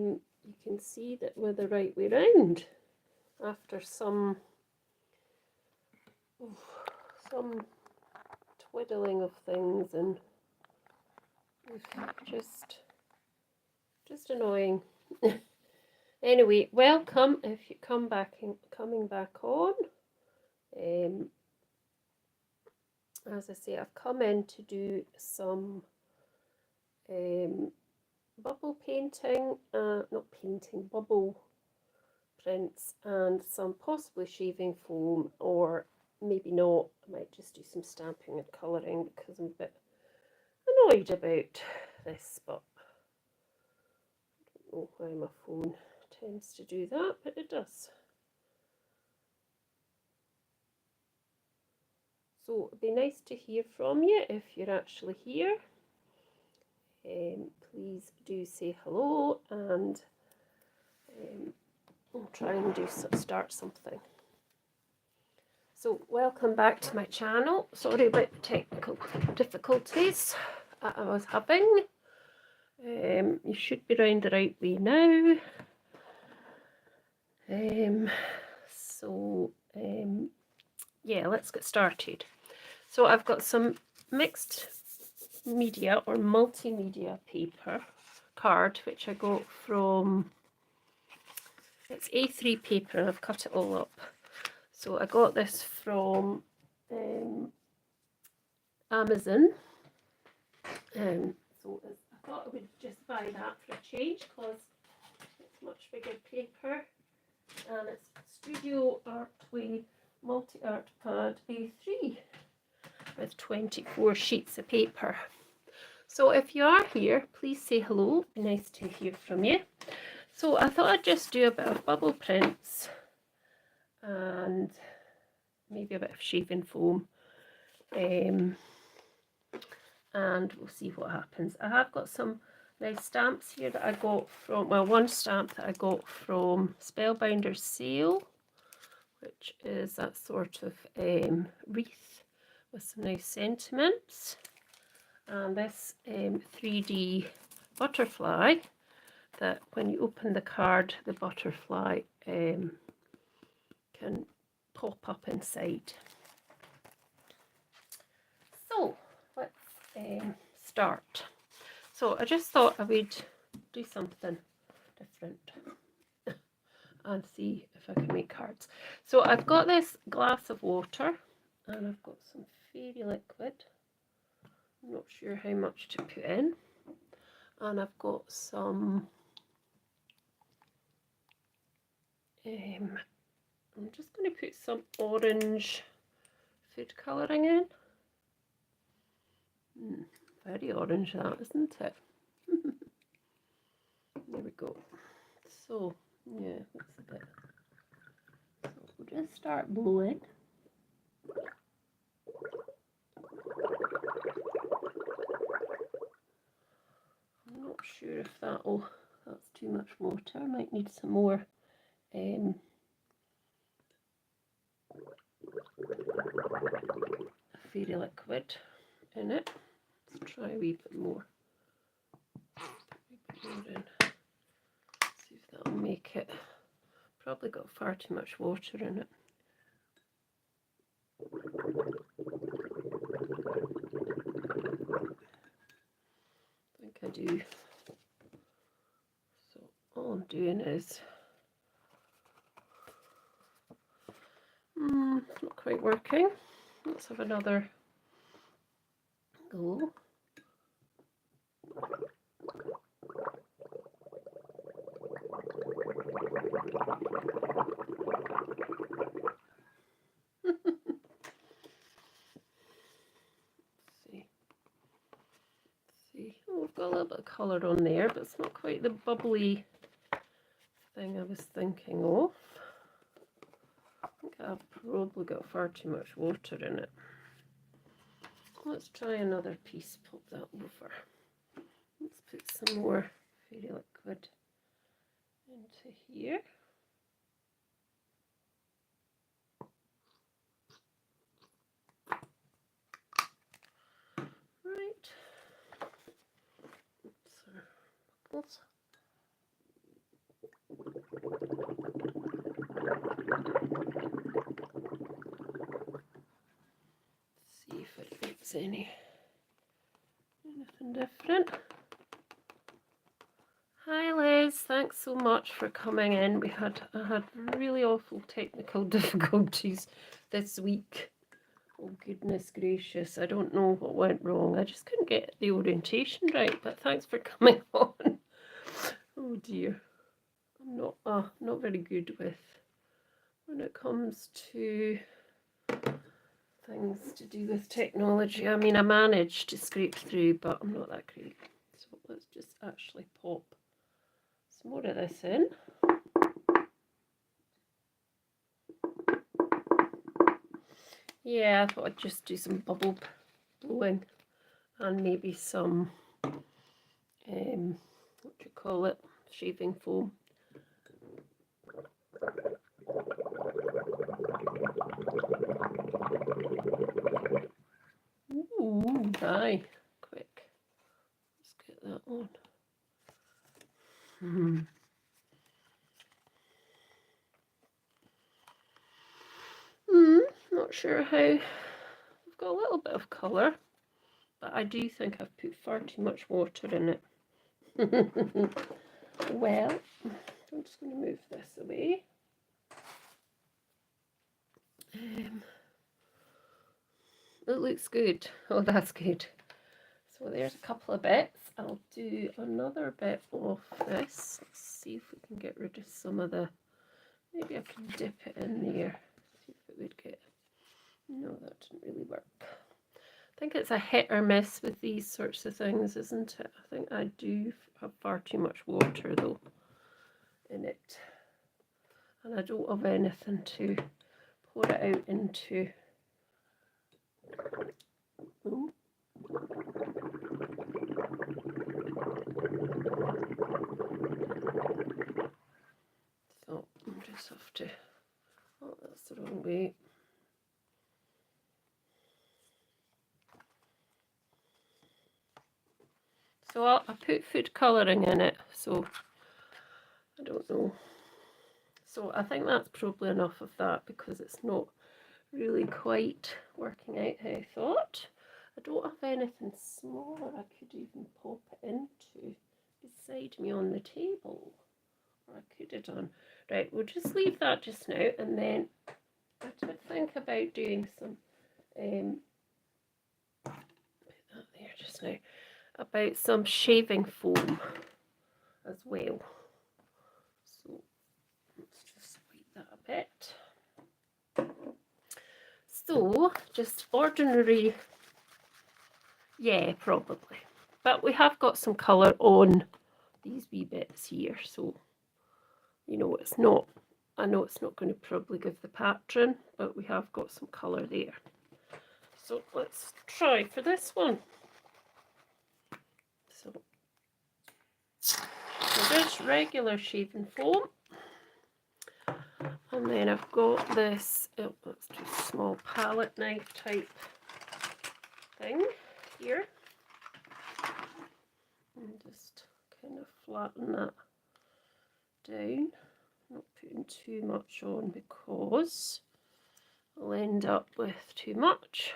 you can see that we're the right way round after some twiddling of things, and just annoying. Anyway, welcome if you coming back on. As I say, I've come in to do some bubble painting, bubble prints, and some possibly shaving foam, or maybe not. I might just do some stamping and colouring because I'm a bit annoyed about this, but I don't know why my phone tends to do that, but it does. So it'd be nice to hear from you if you're actually here. Please do say hello, and I'll try and start something. So welcome back to my channel. Sorry about the technical difficulties that I was having. You should be round the right way now. Yeah, let's get started. So I've got some mixed media or multimedia paper card, which I got from, it's A3 paper, and I've cut it all up. So I got this from Amazon. So I thought I would just buy that for a change because it's much bigger paper, and it's Studio Artway Multi-Art Pad A3 with 24 sheets of paper. So if you are here, please say hello. Be nice to hear from you. So I thought I'd just do a bit of bubble prints and maybe a bit of shaving foam, and we'll see what happens. I have got some nice stamps here that I got from, well, one stamp that I got from Spellbinder's sale, which is that sort of wreath with some nice sentiments, and this 3D butterfly that when you open the card, the butterfly can pop up inside. So let's start. So I just thought I would do something different and see if I can make cards. So I've got this glass of water, and I've got some fairy liquid. I'm not sure how much to put in. And I've got some, I'm just going to put some orange food colouring in. Very orange that, isn't it? There we go. So, yeah, that's a bit. So we'll just start blowing. I'm not sure if that's too much water. I might need some more fairy liquid in it. Let's try a wee bit more. See if that'll make it. Probably got far too much water in it. I think I do. So all I'm doing is it's not quite working. Let's have another go. See. Oh, we've got a little bit of colour on there, but it's not quite the bubbly thing I was thinking of. I think I've probably got far too much water in it. Let's try another piece, pop that over. Let's put some more fairy liquid into here. Right. Oops, our bubbles. there's anything different. Hi Liz, thanks so much for coming in. I had really awful technical difficulties this week. Oh goodness gracious, I don't know what went wrong. I just couldn't get the orientation right, but thanks for coming on. Oh dear. I'm not very good with when it comes to things to do with technology. I mean, I managed to scrape through, but I'm not that great. So let's just actually pop some more of this in. Yeah, I thought I'd just do some bubble blowing and maybe some, what do you call it, shaving foam. Ooh, aye, quick. Let's get that on. Not sure how. I've got a little bit of colour, but I do think I've put far too much water in it. Well, I'm just going to move this away. It looks good. Oh, that's good. So there's a couple of bits. I'll do another bit of this. Let's see if we can get rid of some of the... Maybe I can dip it in there. See if it would get... No, that didn't really work. I think it's a hit or miss with these sorts of things, isn't it? I think I do have far too much water, though, in it. And I don't have anything to pour it out into. Ooh. So I just have to, oh, that's the wrong way. So I put food colouring in it, so I don't know. So I think that's probably enough of that because it's not really quite working out how I thought. I don't have anything smaller I could even pop it into beside me on the table. Or I could have done. Right, we'll just leave that just now, and then I did think about doing some put that there just now, about some shaving foam as well. So let's just wipe that a bit. So just ordinary, yeah, probably, but we have got some colour on these wee bits here, so you know it's not, I know it's not going to probably give the pattern, but we have got some colour there. So let's try for this one. So just regular shaving foam, and then I've got this, oh, that's too small, palette knife type thing here, and just kind of flatten that down, not putting too much on because I'll end up with too much.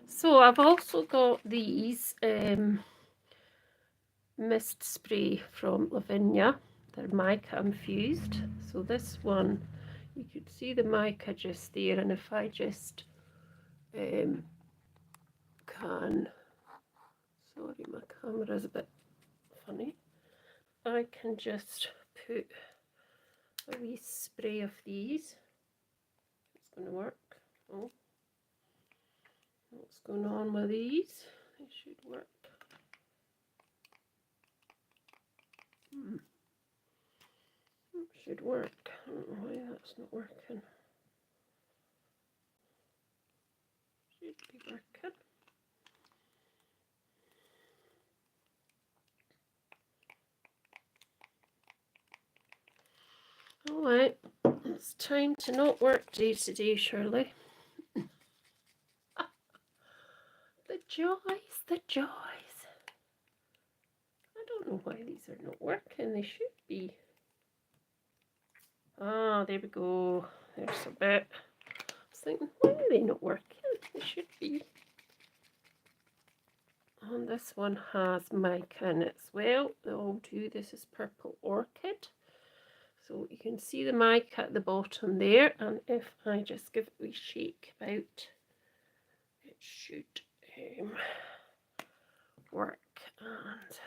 So I've also got these mist spray from Lavinia. They're mica infused. So this one, you could see the mica just there, and if I just can, sorry my camera's a bit funny, I can just put a wee spray of these. It's going to work. Oh, what's going on with these? They should work. It should work. I don't know why that's not working. Should be working. Alright, it's time to not work day to day, Shirley. The joys, the joys. I don't know why these are not working. They should be. Ah, there we go. There's a bit. I was thinking, why are they not working? They should be. And this one has mica in it as well. They all do. This is Purple Orchid. So you can see the mica at the bottom there. And if I just give it a wee shake about, it should work. And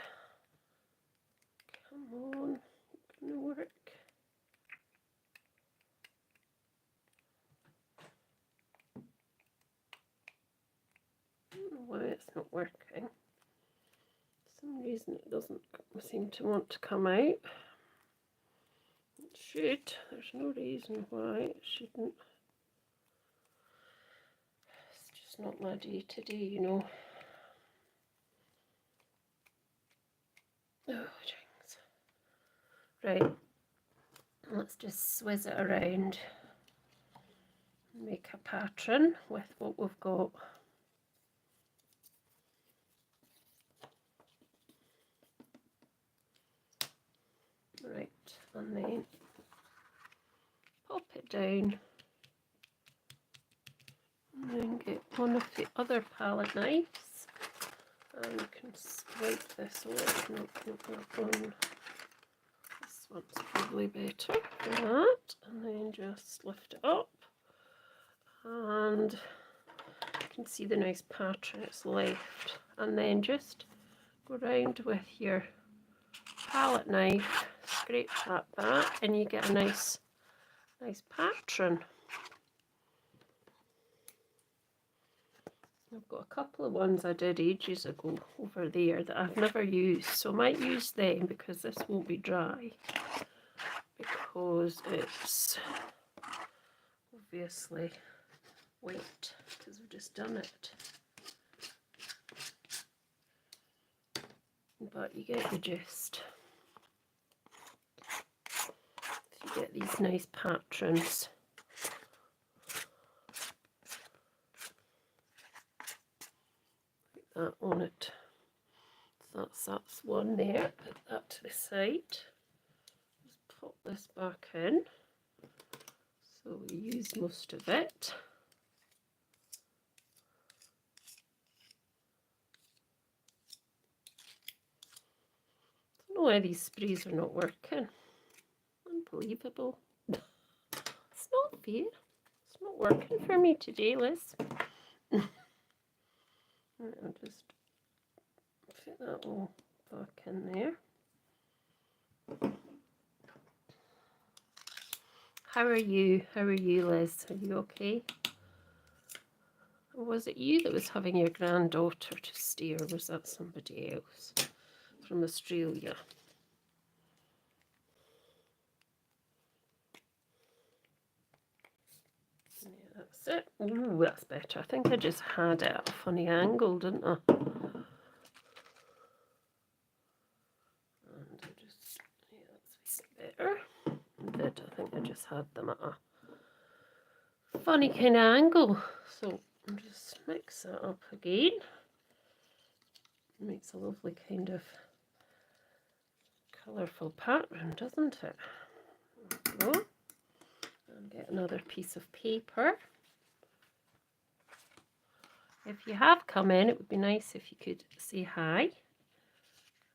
come on, it's gonna work. I don't know why it's not working. For some reason it doesn't seem to want to come out. It should. There's no reason why it shouldn't. It's just not my day to day, you know. Oh, jinx. Right. Let's just swizz it around. Make a pattern with what we've got. Right, and then pop it down. And then get one of the other palette knives. And you can swipe this off. No, that one. This one's probably better than that. And then just lift it up. And you can see the nice pattern it's left. And then just go around with your palette knife, scrape that back, and you get a nice pattern. I've got a couple of ones I did ages ago over there that I've never used, so I might use them because this won't be dry, because it's obviously wet because we've just done it. But you get the gist. So you get these nice patterns. That on it. So that's one there. Put that to the side. Just pop this back in. So we use most of it. I don't know why these sprays are not working. Unbelievable. It's not fair. It's not working for me today, Liz. I'll just fit that all back in there. How are you? How are you, Liz? Are you okay? Or was it you that was having your granddaughter to stay, or was that somebody else from Australia? Yeah, that's it. Ooh, that's better. I think I just had it at a funny angle, didn't I? And I just, yeah, that's better. I think I just had them at a funny kind of angle. So I'll just mix that up again. It makes a lovely kind of colourful pattern, doesn't it? There we go. And get another piece of paper. If you have come in, it would be nice if you could say hi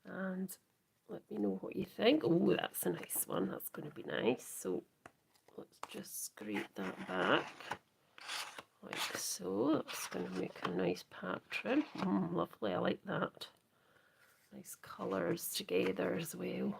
and let me know what you think. Oh, that's a nice one. That's going to be nice. So let's just scrape that back like so. That's going to make a nice pattern. Lovely. I like that. Nice colours together as well.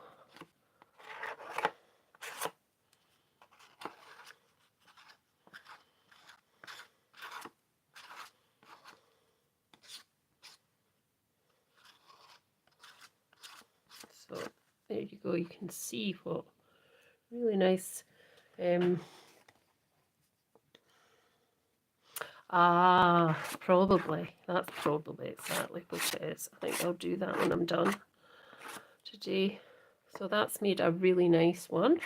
So there you go. You can see what really nice. Probably. That's probably exactly what it is. I think I'll do that when I'm done today. So that's made a really nice one.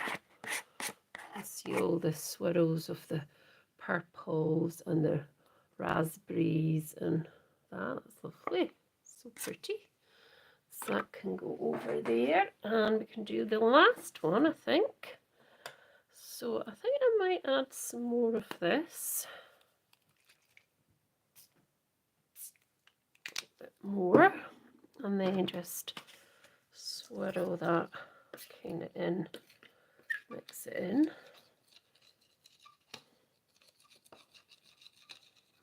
You see all the swirls of the purples and the raspberries and that's lovely. So pretty. So that can go over there, and we can do the last one, I think. So I think I might add some more of this. A bit more. And then just swirl that kind of in, mix it in.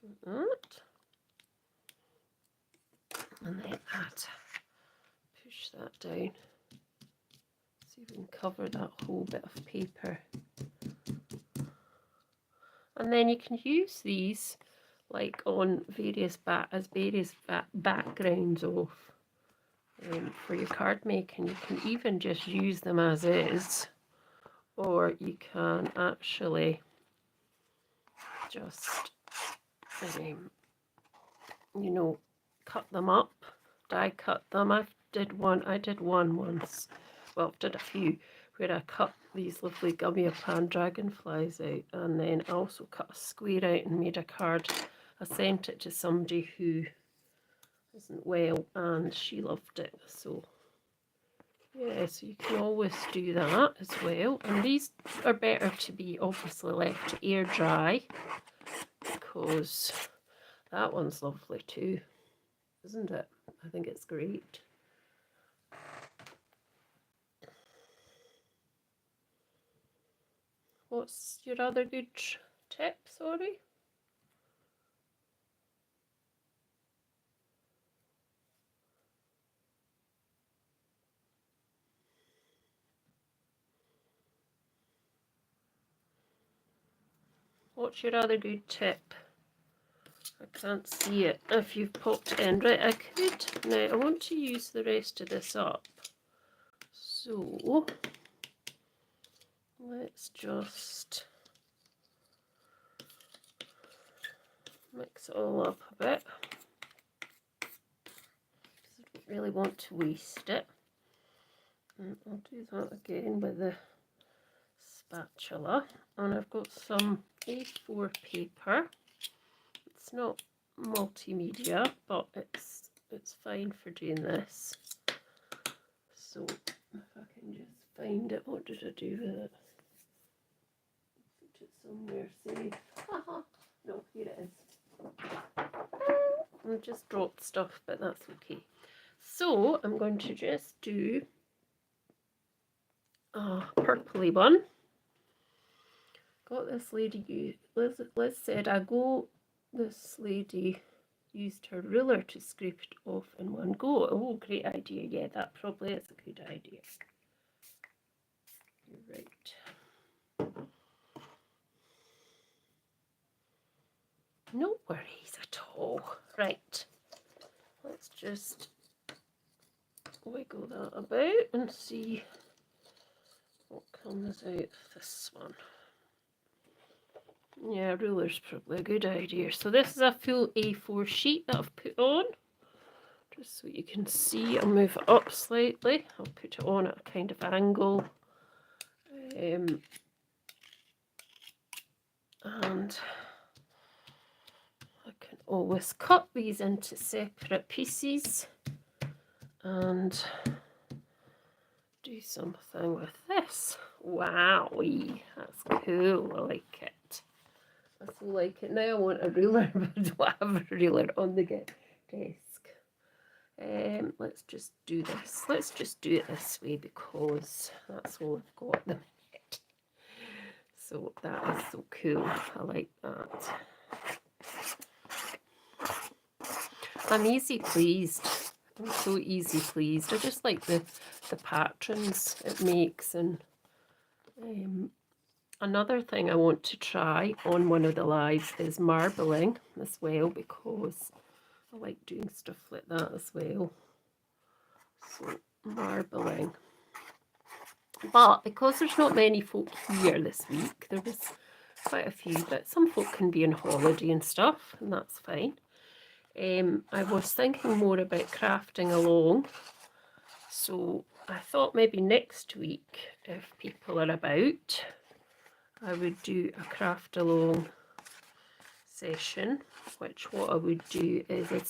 Like that. And then push that down. See if we can cover that whole bit of paper. And then you can use these like on various backgrounds of for your card making. You can even just use them as is, or you can actually just you know, cut them up, die cut them. I did one once, well, I've did a few, where I cut these lovely gummy pan dragonflies out, and then I also cut a square out and made a card. I sent it to somebody who isn't well and she loved it, so yeah, so you can always do that as well. And these are better to be obviously left to air dry, because that one's lovely too, isn't it? I think it's great. What's your other good tip, sorry? What's your other good tip? I can't see it if you've popped it in. Right, I could, now I want to use the rest of this up. So, let's just mix it all up a bit. I don't really want to waste it. And I'll do that again with the spatula. And I've got some A4 paper. It's not multimedia, but it's fine for doing this. So if I can just find it, what did I do with it? Put it somewhere safe. No, here it is. I just dropped stuff, but that's okay. So I'm going to just do a purpley one. Got this lady, Liz said, this lady used her ruler to scrape it off in one go. Oh, great idea. Yeah, that probably is a good idea. You're right. No worries at all. Right. Let's just wiggle that about and see what comes out of this one. Yeah, ruler's probably a good idea. So this is a full A4 sheet that I've put on. Just so you can see, I'll move it up slightly. I'll put it on at a kind of angle. And I can always cut these into separate pieces and do something with this. Wowie, that's cool. I like it. I so like it. Now I want a ruler, but I don't have a ruler on the desk. Let's just do this. Let's just do it this way because that's all I've got at the minute. So that is so cool. I like that. I'm easy pleased. I'm so easy pleased. I just like the patterns it makes. And another thing I want to try on one of the lives is marbling as well, because I like doing stuff like that as well. So marbling. But because there's not many folk here this week, there was quite a few, but some folk can be on holiday and stuff, and that's fine. I was thinking more about crafting along, so I thought maybe next week, if people are about, I would do a craft along session, which what I would do is I'd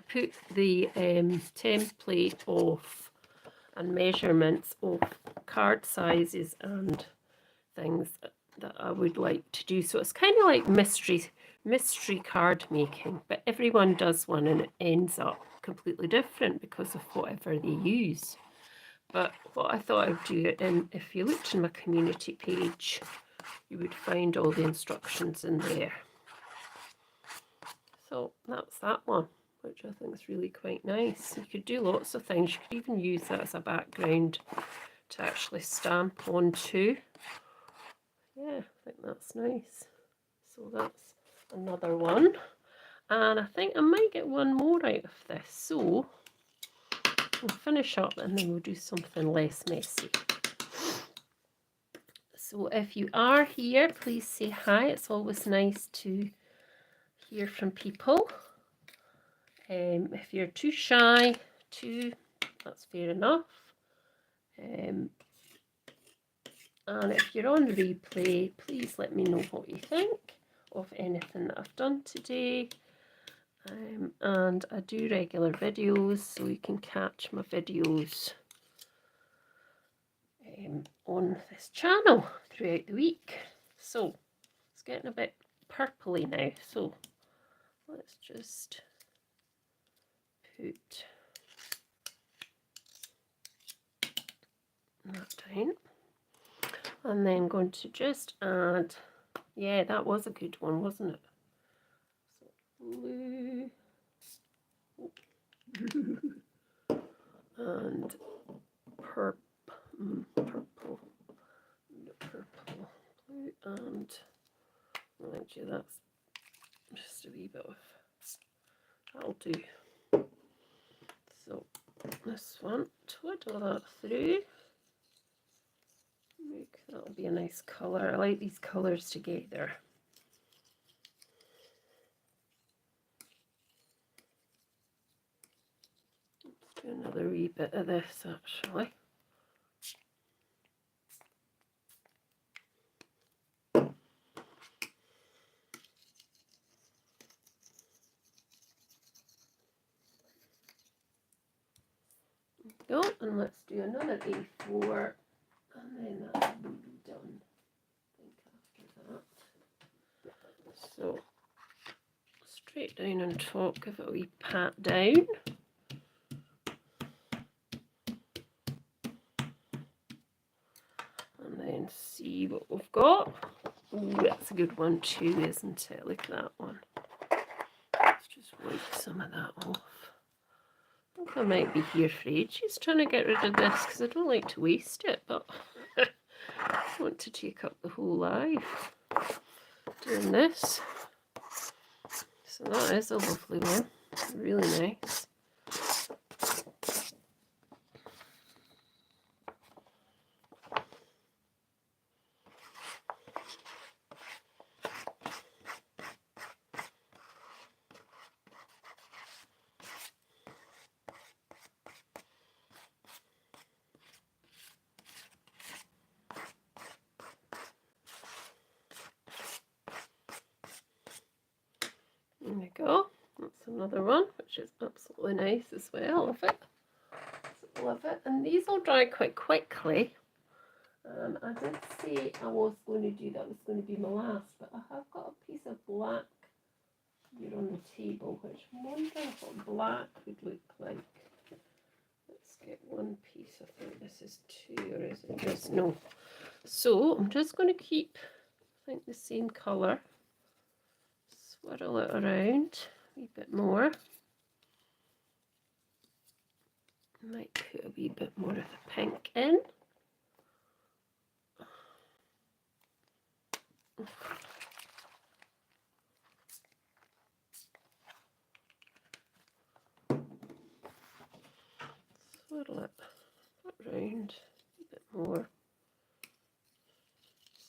put the template of and measurements of card sizes and things that I would like to do. So it's kind of like mystery card making, but everyone does one and it ends up completely different because of whatever they use. But what I thought I'd do, and if you looked in my community page, you would find all the instructions in there. So that's that one, which I think is really quite nice. You could do lots of things. You could even use that as a background to actually stamp onto. Yeah, I think that's nice. So that's another one. And I think I might get one more out of this. So we'll finish up and then we'll do something less messy. So if you are here, please say hi. It's always nice to hear from people. If you're too shy, that's fair enough. And if you're on replay, please let me know what you think of anything that I've done today. And I do regular videos, so you can catch my videos on this channel throughout the week. So it's getting a bit purpley now, so let's just put that down. And then going to just add, yeah, that was a good one, wasn't it? So blue and purple, blue, and actually that's just a wee bit of, that'll do. So this one, twiddle that through. That'll be a nice colour. I like these colours together. Let's do another wee bit of this actually. Go, and let's do another A4, and then that will be done. I think after that. So straight down on top, give it a wee pat down. And then see what we've got. Ooh, that's a good one too, isn't it? Look at that one. Let's just wipe some of that off. I think I might be here for ages trying to get rid of this because I don't like to waste it, but I want to take up the whole life doing this. So that is a lovely one, really nice. There we go. That's another one, which is absolutely nice as well. Love it. Love it. And these will dry quite quickly. I did say I was going to do that was going to be my last, but I have got a piece of black here on the table, which I'm wondering what black would look like. Let's get one piece. I think this is two, or is it just no? So I'm just going to keep, I think, the same colour. Swirl it around a wee bit more. Might put a wee bit more of the pink in. Swirl it around a bit more.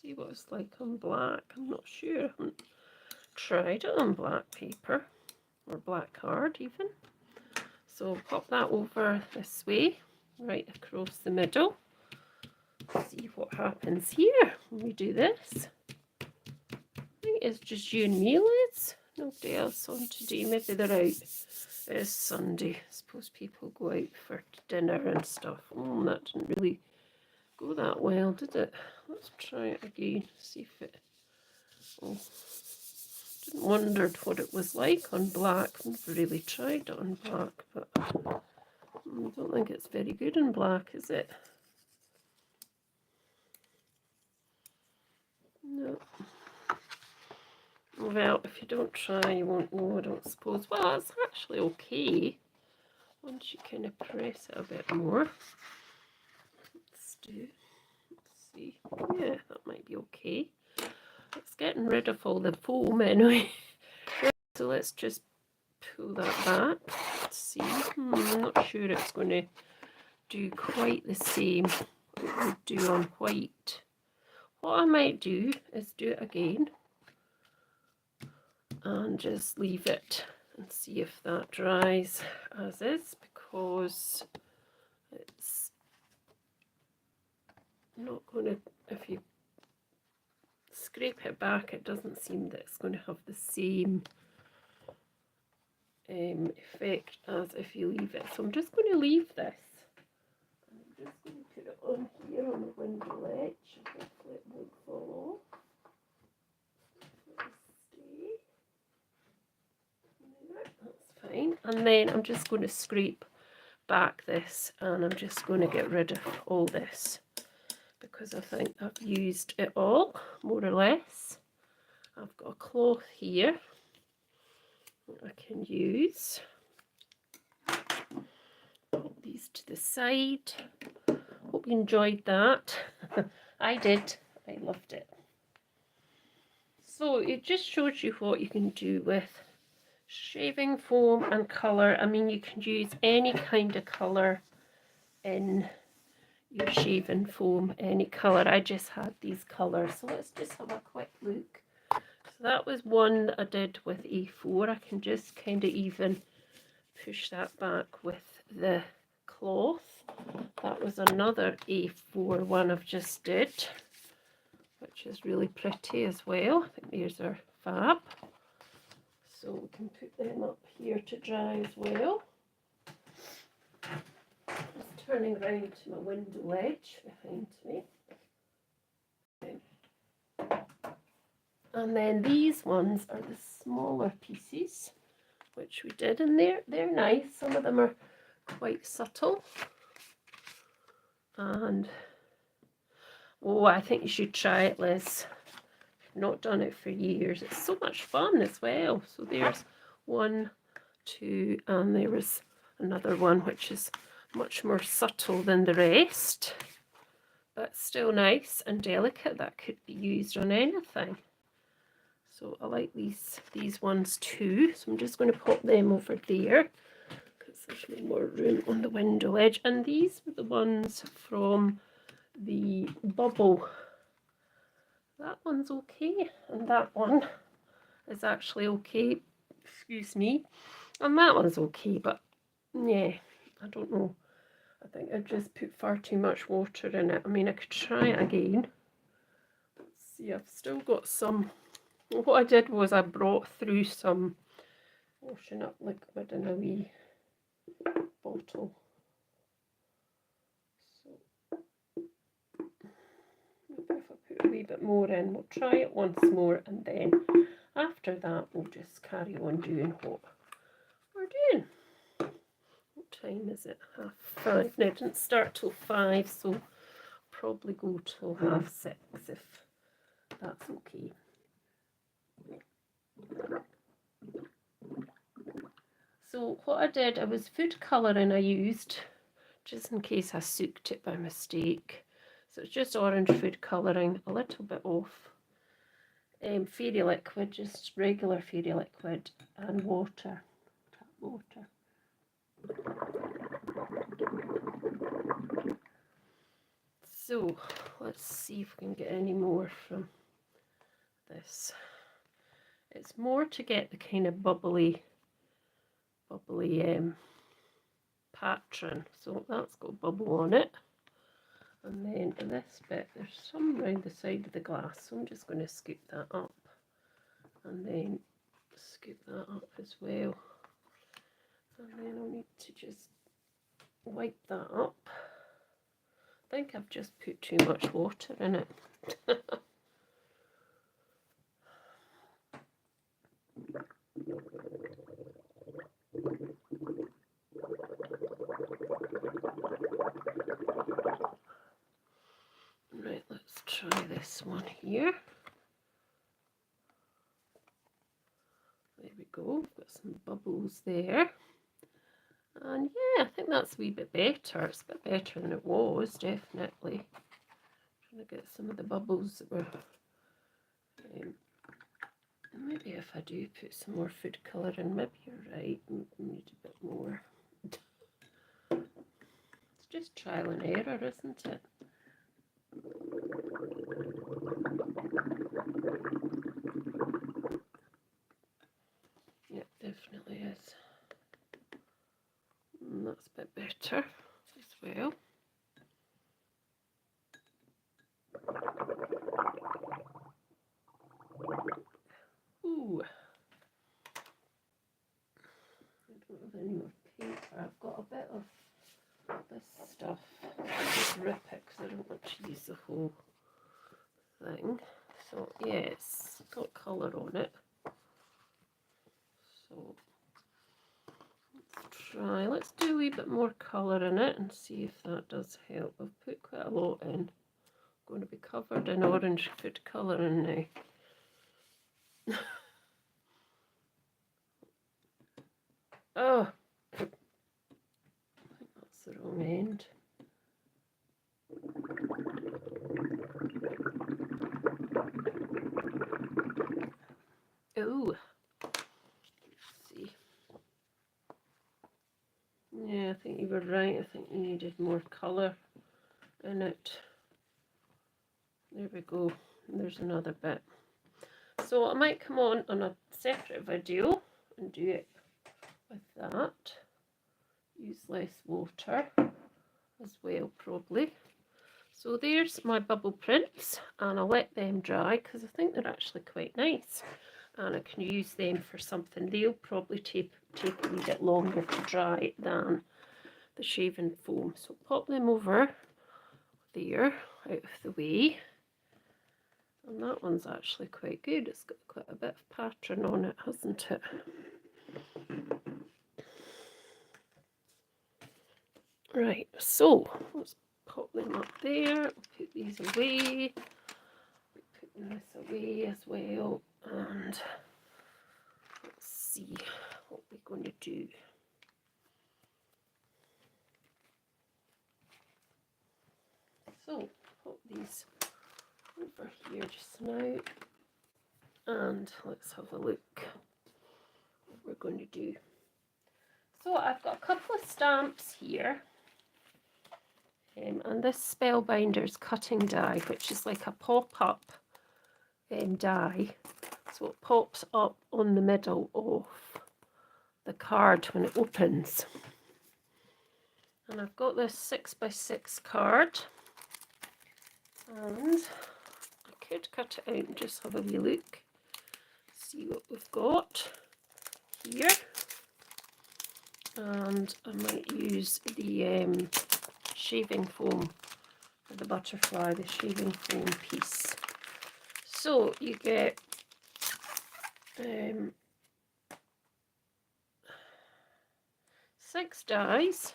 See what it's like on black. I'm not sure. I haven't tried it on black paper or black card even. So pop that over this way, right across the middle. See what happens here when we do this. I think it's just you and me, Liz. Nobody else on today. Maybe they're out. It's Sunday. I suppose people go out for dinner and stuff. That didn't really go that well, did it? Let's try it again, see if it... Oh, didn't wondered what it was like on black. I've never really tried it on black, but I don't think it's very good in black, is it? No. Well, if you don't try, you won't know, I don't suppose. Well, it's actually okay once you kind of press it a bit more. Let's see. Yeah, that might be okay. It's getting rid of all the foam anyway. So let's just pull that back. Let's see. I'm not sure it's going to do quite the same what it would do on white. What I might do is do it again and just leave it and see if that dries as is, because it's not going to, if you scrape it back, it doesn't seem that it's going to have the same effect as if you leave it. So I'm just going to leave this. I'm just going to put it on here on the window ledge. Hopefully it won't fall off. That's fine. And then I'm just going to scrape back this, and I'm just going to get rid of all this because I think I've used it all, more or less. I've got a cloth here that I can use. Put these to the side. Hope you enjoyed that. I did. I loved it. So it just shows you what you can do with shaving foam and colour. I mean, you can use any kind of colour in your shaving foam, any colour. I just had these colours. So let's just have a quick look. So that was one that I did with A4. I can just kind of even push that back with the cloth. That was another A4 one I've just did, which is really pretty as well. I think these are fab. So we can put them up here to dry as well. Just turning around to my window ledge behind me. And then these ones are the smaller pieces, which we did, and they're nice. Some of them are quite subtle. And oh, I think you should try it, Liz. I've not done it for years. It's so much fun as well. So there's 1, 2, and there was another one which is much more subtle than the rest, but still nice and delicate. That could be used on anything. So I like these ones too. So I'm just going to pop them over there because there's no more room on the window edge. And these were the ones from the bubble. That one's okay, and that one is actually okay. Excuse me. And that one's okay, but yeah, I don't know. I think I just put far too much water in it. I mean, I could try it again. Let's see, I've still got some. What I did was I brought through some washing up liquid in a wee bottle. So maybe if I put a wee bit more in, we'll try it once more, and then after that we'll just carry on doing what we're doing. What time is it? 5:30. No, it didn't start till 5, so probably go till 6:30 if that's okay. So what I did, I was food colouring I used, just in case I soaked it by mistake. So it's just orange food colouring, a little bit of fairy liquid, just regular fairy liquid, and water, tap water. So let's see if we can get any more from this. It's more to get the kind of bubbly pattern. So that's got bubble on it. And then this bit, there's some around the side of the glass. So I'm just going to scoop that up. And then scoop that up as well. And then I'll need to just wipe that up. I think I've just put too much water in it. Right, let's try this one here. There we go, got some bubbles there. And yeah, I think that's a wee bit better. It's a bit better than it was, definitely. Trying to get some of the bubbles that were... maybe if I do put some more food colour in, maybe you're right, we need a bit more. It's just trial and error, isn't it? Yeah, definitely is. And that's a bit better as well. Ooh. I don't have any more paper. I've got a bit of this stuff. I'll just rip it because I don't want to use the whole thing. So yes, it's got colour on it. So let's do a wee bit more colour in it and see if that does help. I've put quite a lot in. I'm going to be covered in orange food colouring now. Oh, I think that's the wrong end. Oh, let's see. Yeah, I think you were right. I think you needed more colour in it. There we go. And there's another bit. So I might come on a separate video and do it with that. Use less water as well, probably. So there's my bubble prints, and I'll let them dry because I think they're actually quite nice. And I can use them for something. They'll probably take a wee bit longer to dry than the shaving foam. So pop them over there, out of the way. And that one's actually quite good. It's got quite a bit of pattern on it, hasn't it? Right, so let's pop them up there. Put these away. Putting this away as well. And let's see what we're going to do. So pop these over here just now, and let's have a look what we're going to do. So I've got a couple of stamps here, and this Spellbinders cutting die, which is like a pop-up die, so it pops up on the middle of the card when it opens. And I've got this 6x6 card, and I could cut it out and just have a wee look, see what we've got here. And I might use the shaving foam for the butterfly, the shaving foam piece. So you get 6 dies,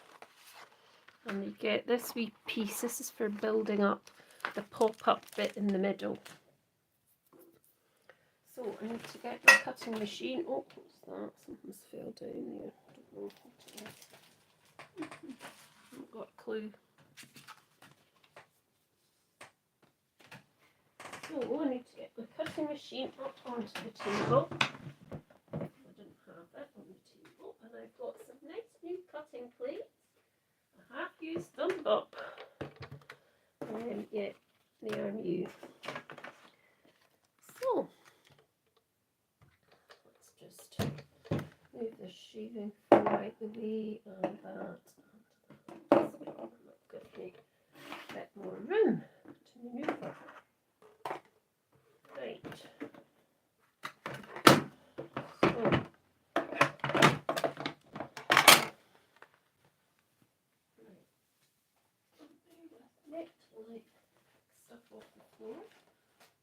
and you get this wee piece. This is for building up the pop-up bit in the middle. So I need to get my cutting machine. Oh, what's that? Something's fell down there. I don't know what it is. I haven't got a clue. So I need to get my cutting machine up onto the table. I didn't have it on the table. And I've got some nice new cutting plates. I have used them up. Yeah, they are new. So let's just move the shaving foam out the way, and that. I'm not going a bit more room to manoeuvre. Right. So, right. like stuff off the floor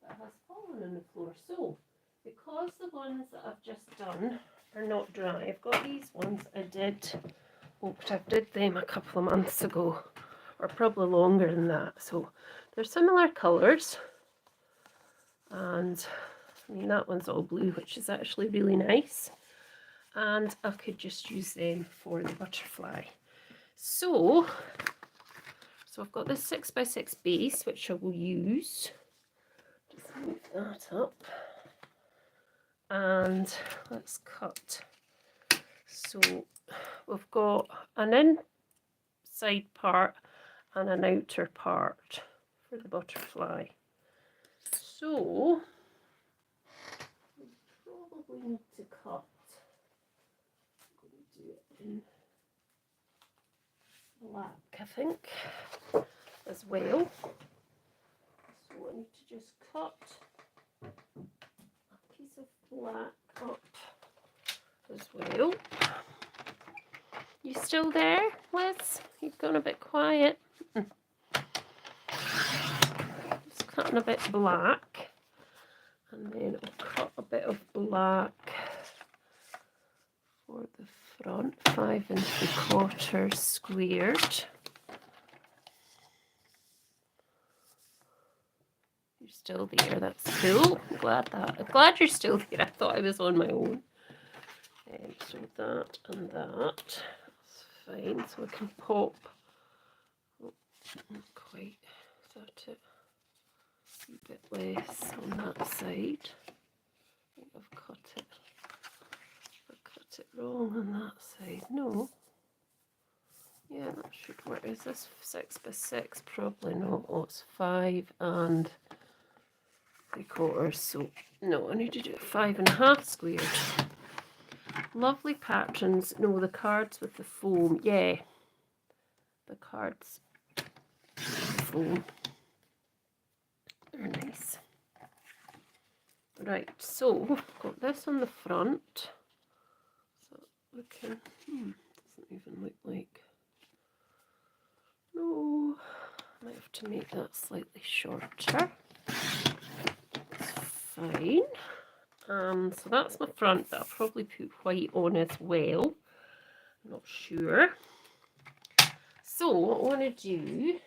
that has fallen on the floor. So, because the ones that I've just done are not dry, I've got these ones I did, I did them a couple of months ago, or probably longer than that. So, they're similar colours, and I mean that one's all blue, which is actually really nice, and I could just use them for the butterfly. So I've got this 6x6 base, which I will use. Just move that up. And let's cut. So we've got an inside part and an outer part for the butterfly. So we probably need to cut. I'm going to do it in black, I think, as well. So I need to just cut a piece of black up as well. You still there, Liz? You've gone a bit quiet. Just cutting a bit black, and then I'll cut a bit of black for the front, 5 3/4 squared. You're still there, that's cool. I'm glad you're still there. I thought I was on my own. So that and that, that's fine. So I can pop, oh, not quite, is that it? A bit less on that side. I think I've cut it. I cut it wrong on that side. No. Yeah, that should work. Is this 6x6? Probably not. Oh, it's 5 3/4. So no, I need to do it 5 1/2 squared. Lovely patterns. No, the cards with the foam. Yeah, the cards with the foam are nice. Right, so I've got this on the front. So looking, doesn't even look like. No, I might have to make that slightly shorter. That's fine. So that's my front, but I'll probably put white on as well. I'm not sure. So what I want to do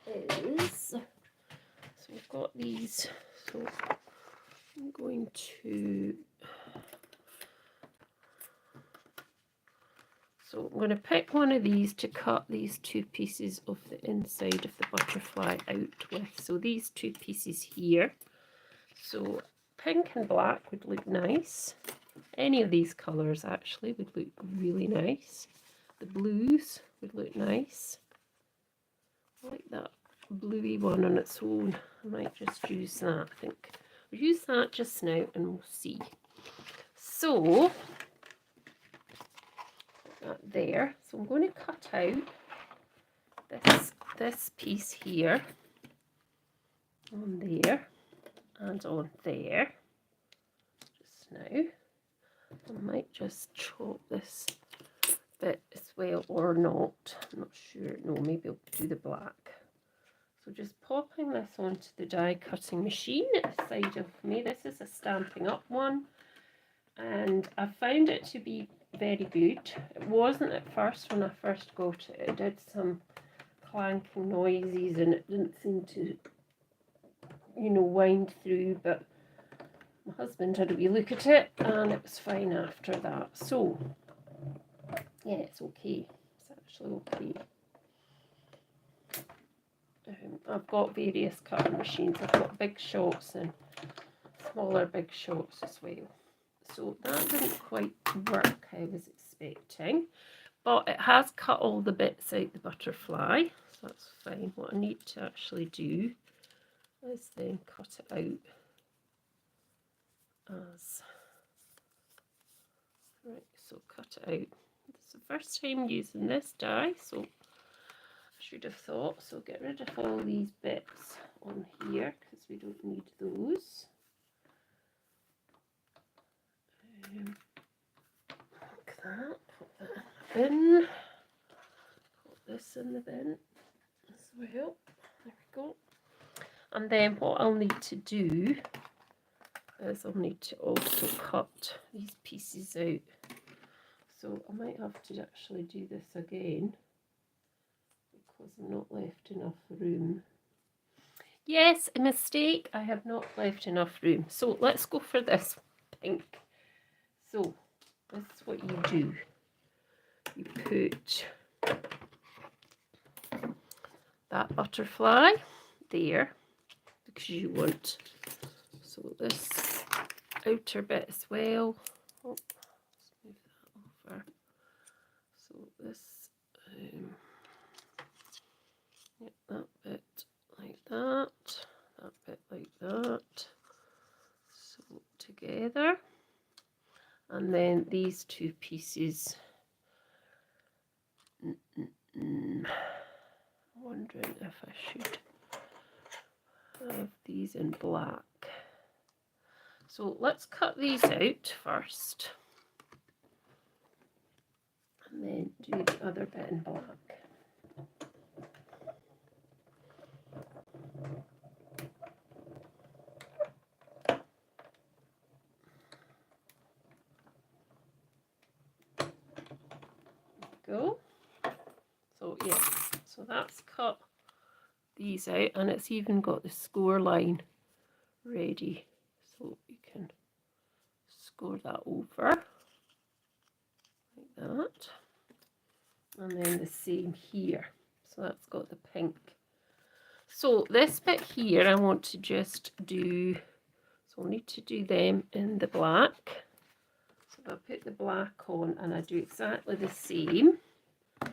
is, so we've got these, so I'm going to pick one of these to cut these 2 pieces of the inside of the butterfly out with. So these 2 pieces here. So pink and black would look nice. Any of these colours actually would look really nice. The blues would look nice. I like that bluey one on its own. I might just use that. I think we'll use that just now and we'll see. So that there. So I'm going to cut out this piece here on there and on there just now. I might just chop this bit as well or not. I'm not sure. No, maybe I'll do the black. So just popping this onto the die cutting machine at the side of me. This is a Stampin' Up one, and I found it to be very good. It wasn't at first when I first got it. It did some clanking noises and it didn't seem to, you know, wind through, but my husband had a wee look at it and it was fine after that. So yeah, it's okay. It's actually okay. I've got various cutting machines. I've got big shots and smaller big shots as well. So that didn't quite work how I was expecting, but it has cut all the bits out the butterfly, so that's fine. What I need to actually do is then cut it out as, right, so cut it out. It's the first time using this die, so I should have thought, so get rid of all these bits on here because we don't need those. Like that, put that in the bin, put this in the bin as well. There we go. And then what I'll need to do is I'll need to also cut these pieces out. So I might have to actually do this again because I've not left enough room. Yes, a mistake. I have not left enough room. So let's go for this pink. So this is what you do. You put that butterfly there because you want, so this outer bit as well. Oh, let's move that over. So this, yeah, that bit like that, that bit like that. So together, and then these two pieces. I'm wondering if I should have these in black. So let's cut these out first and then do the other bit in black. Go. So yeah, so that's cut these out, and it's even got the score line ready, so you can score that over like that, and then the same here. So that's got the pink. So this bit here I want to just do, so I'll need to do them in the black. So if I put the black on and I do exactly the same, I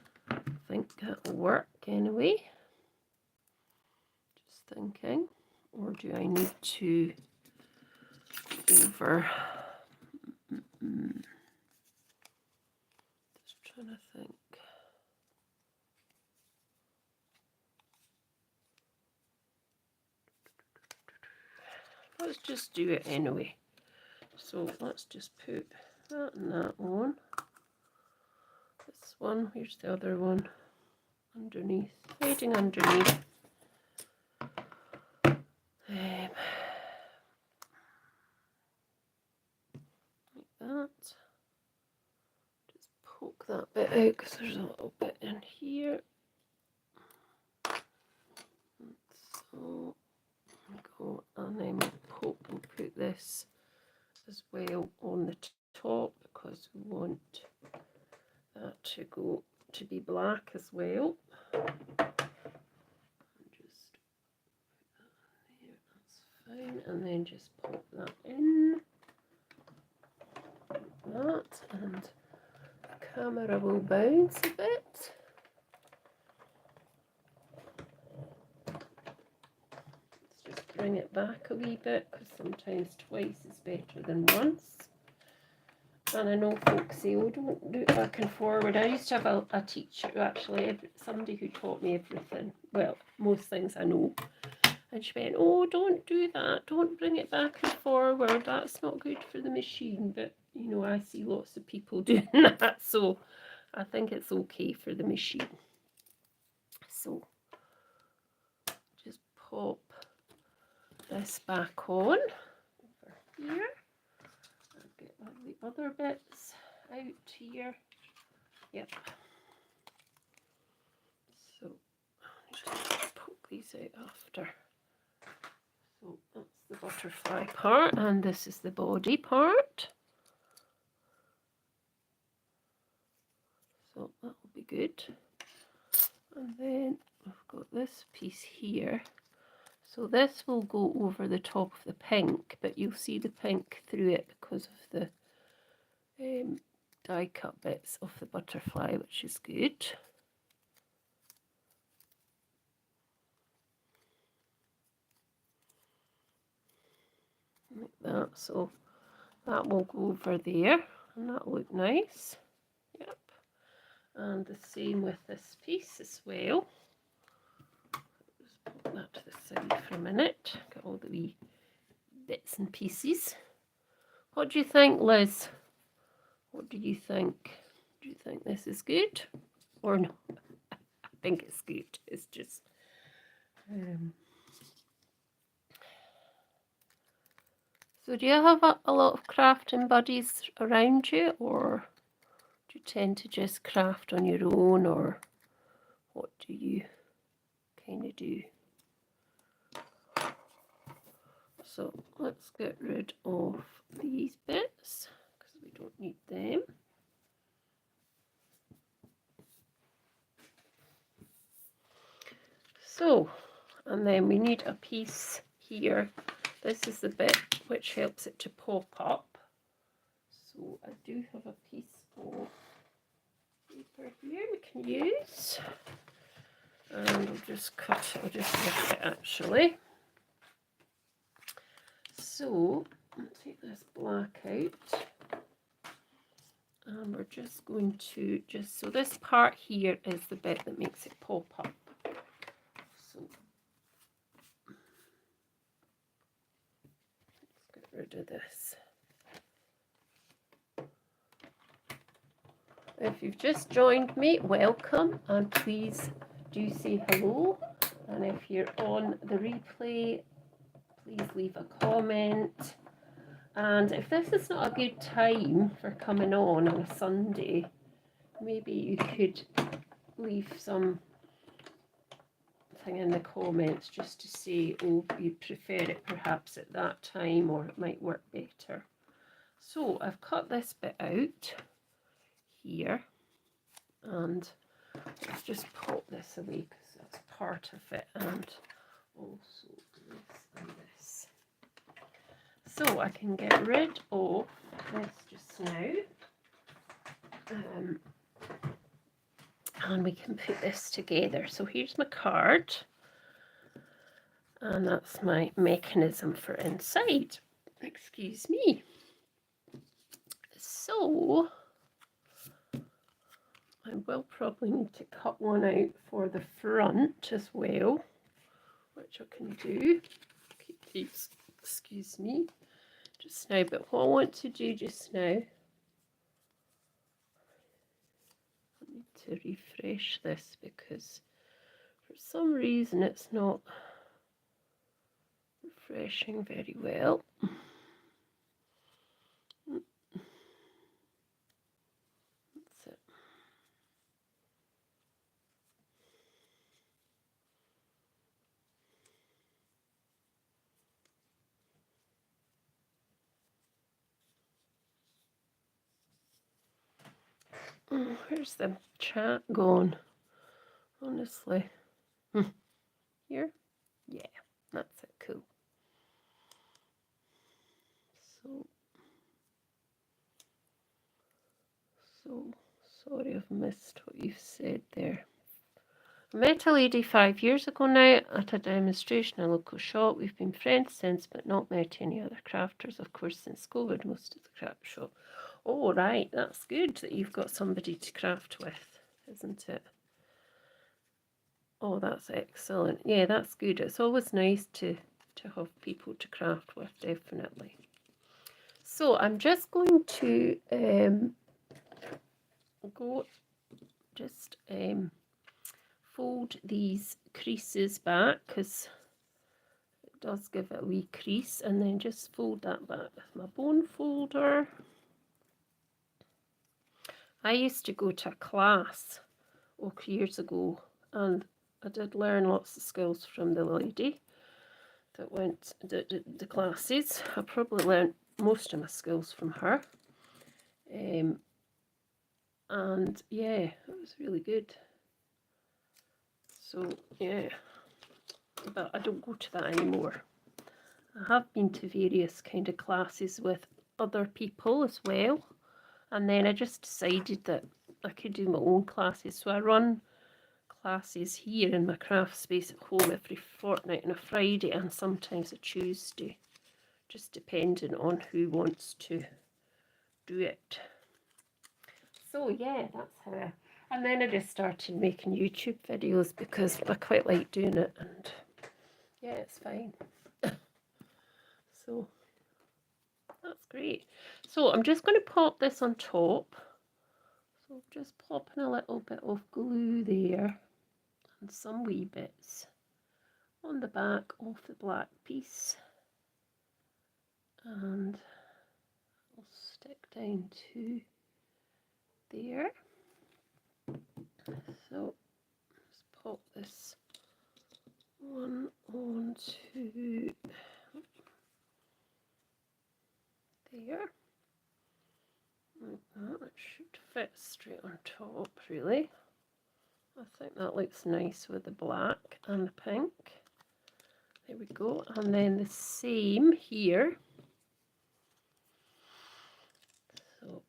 think that'll work anyway. Just thinking, or do I need to go over? Just trying to think. Let's just do it anyway. So let's just put that and that on. This one, here's the other one underneath, hiding underneath. Like that. Just poke that bit out because there's a little bit in here. So go, and then we'll put this as well on the top because we want that to go to be black as well. Just put that there, that's fine, and then just pop that in like that, and the camera will bounce a bit. Let's just bring it back a wee bit because sometimes twice is better than once. And I know folks say, oh, don't do it back and forward. I used to have a teacher, actually, somebody who taught me everything. Well, most things I know. And she went, oh, don't do that. Don't bring it back and forward. That's not good for the machine. But, you know, I see lots of people doing that. So I think it's okay for the machine. So just pop this back on over here. Get the other bits out here. Yep. So I'll just poke these out after. So that's the butterfly part, and this is the body part. So that will be good. And then I've got this piece here. So this will go over the top of the pink, but you'll see the pink through it because of the die cut bits of the butterfly, which is good. Like that, so that will go over there and that'll look nice. Yep. And the same with this piece as well. Just put that to the side for a minute. Get all the wee bits and pieces. What do you think, Liz? What do you think? Do you think this is good or no? I think it's good. It's just So do you have a lot of crafting buddies around you, or do you tend to just craft on your own, or what do you kind of do? So let's get rid of these bits because we don't need them. So, and then we need a piece here. This is the bit which helps it to pop up. So I do have a piece of paper here we can use. And I'll just cut it, I'll just rip it actually. So I'll take this black out. And we're just going to so this part here is the bit that makes it pop up. So let's get rid of this. If you've just joined me, welcome, and please do say hello. And if you're on the replay, please leave a comment. And if this is not a good time for coming on a Sunday, maybe you could leave some thing in the comments just to say, oh, you prefer it perhaps at that time, or it might work better. So I've cut this bit out here, and let's just pop this away because that's part of it, and also this and this. So I can get rid of this just now, and we can put this together. So here's my card, and that's my mechanism for inside. Excuse me. So I will probably need to cut one out for the front as well, which I can do. Keep these, excuse me, just now. But what I want to do just now, I need to refresh this because for some reason it's not refreshing very well. That's it. Oh, where's the chat gone? Honestly. Here? Yeah, that's it. Cool. So sorry I've missed what you've said there. I met a lady 5 years ago now at a demonstration in a local shop. We've been friends since, but not met any other crafters. Of course, since COVID, most of the craft shop. Oh, right, that's good that you've got somebody to craft with, isn't it? Oh, that's excellent. Yeah, that's good. It's always nice to have people to craft with, definitely. So I'm just going to go just fold these creases back because it does give it a wee crease, and then just fold that back with my bone folder. I used to go to a class years ago, and I did learn lots of skills from the lady that went the classes. I probably learned most of my skills from her. And yeah, it was really good. So yeah, but I don't go to that anymore. I have been to various kind of classes with other people as well, and then I just decided that I could do my own classes. So I run classes here in my craft space at home every fortnight on a Friday and sometimes a Tuesday, just depending on who wants to do it. So yeah, that's how and then I just started making YouTube videos because I quite like doing it, and yeah, it's fine. So that's great. So I'm just going to pop this on top. So just popping a little bit of glue there and some wee bits on the back of the black piece, and I'll stick down to there. So let's pop this one onto there, like that. It should fit straight on top, really. I think that looks nice with the black and the pink. There we go. And then the same here. So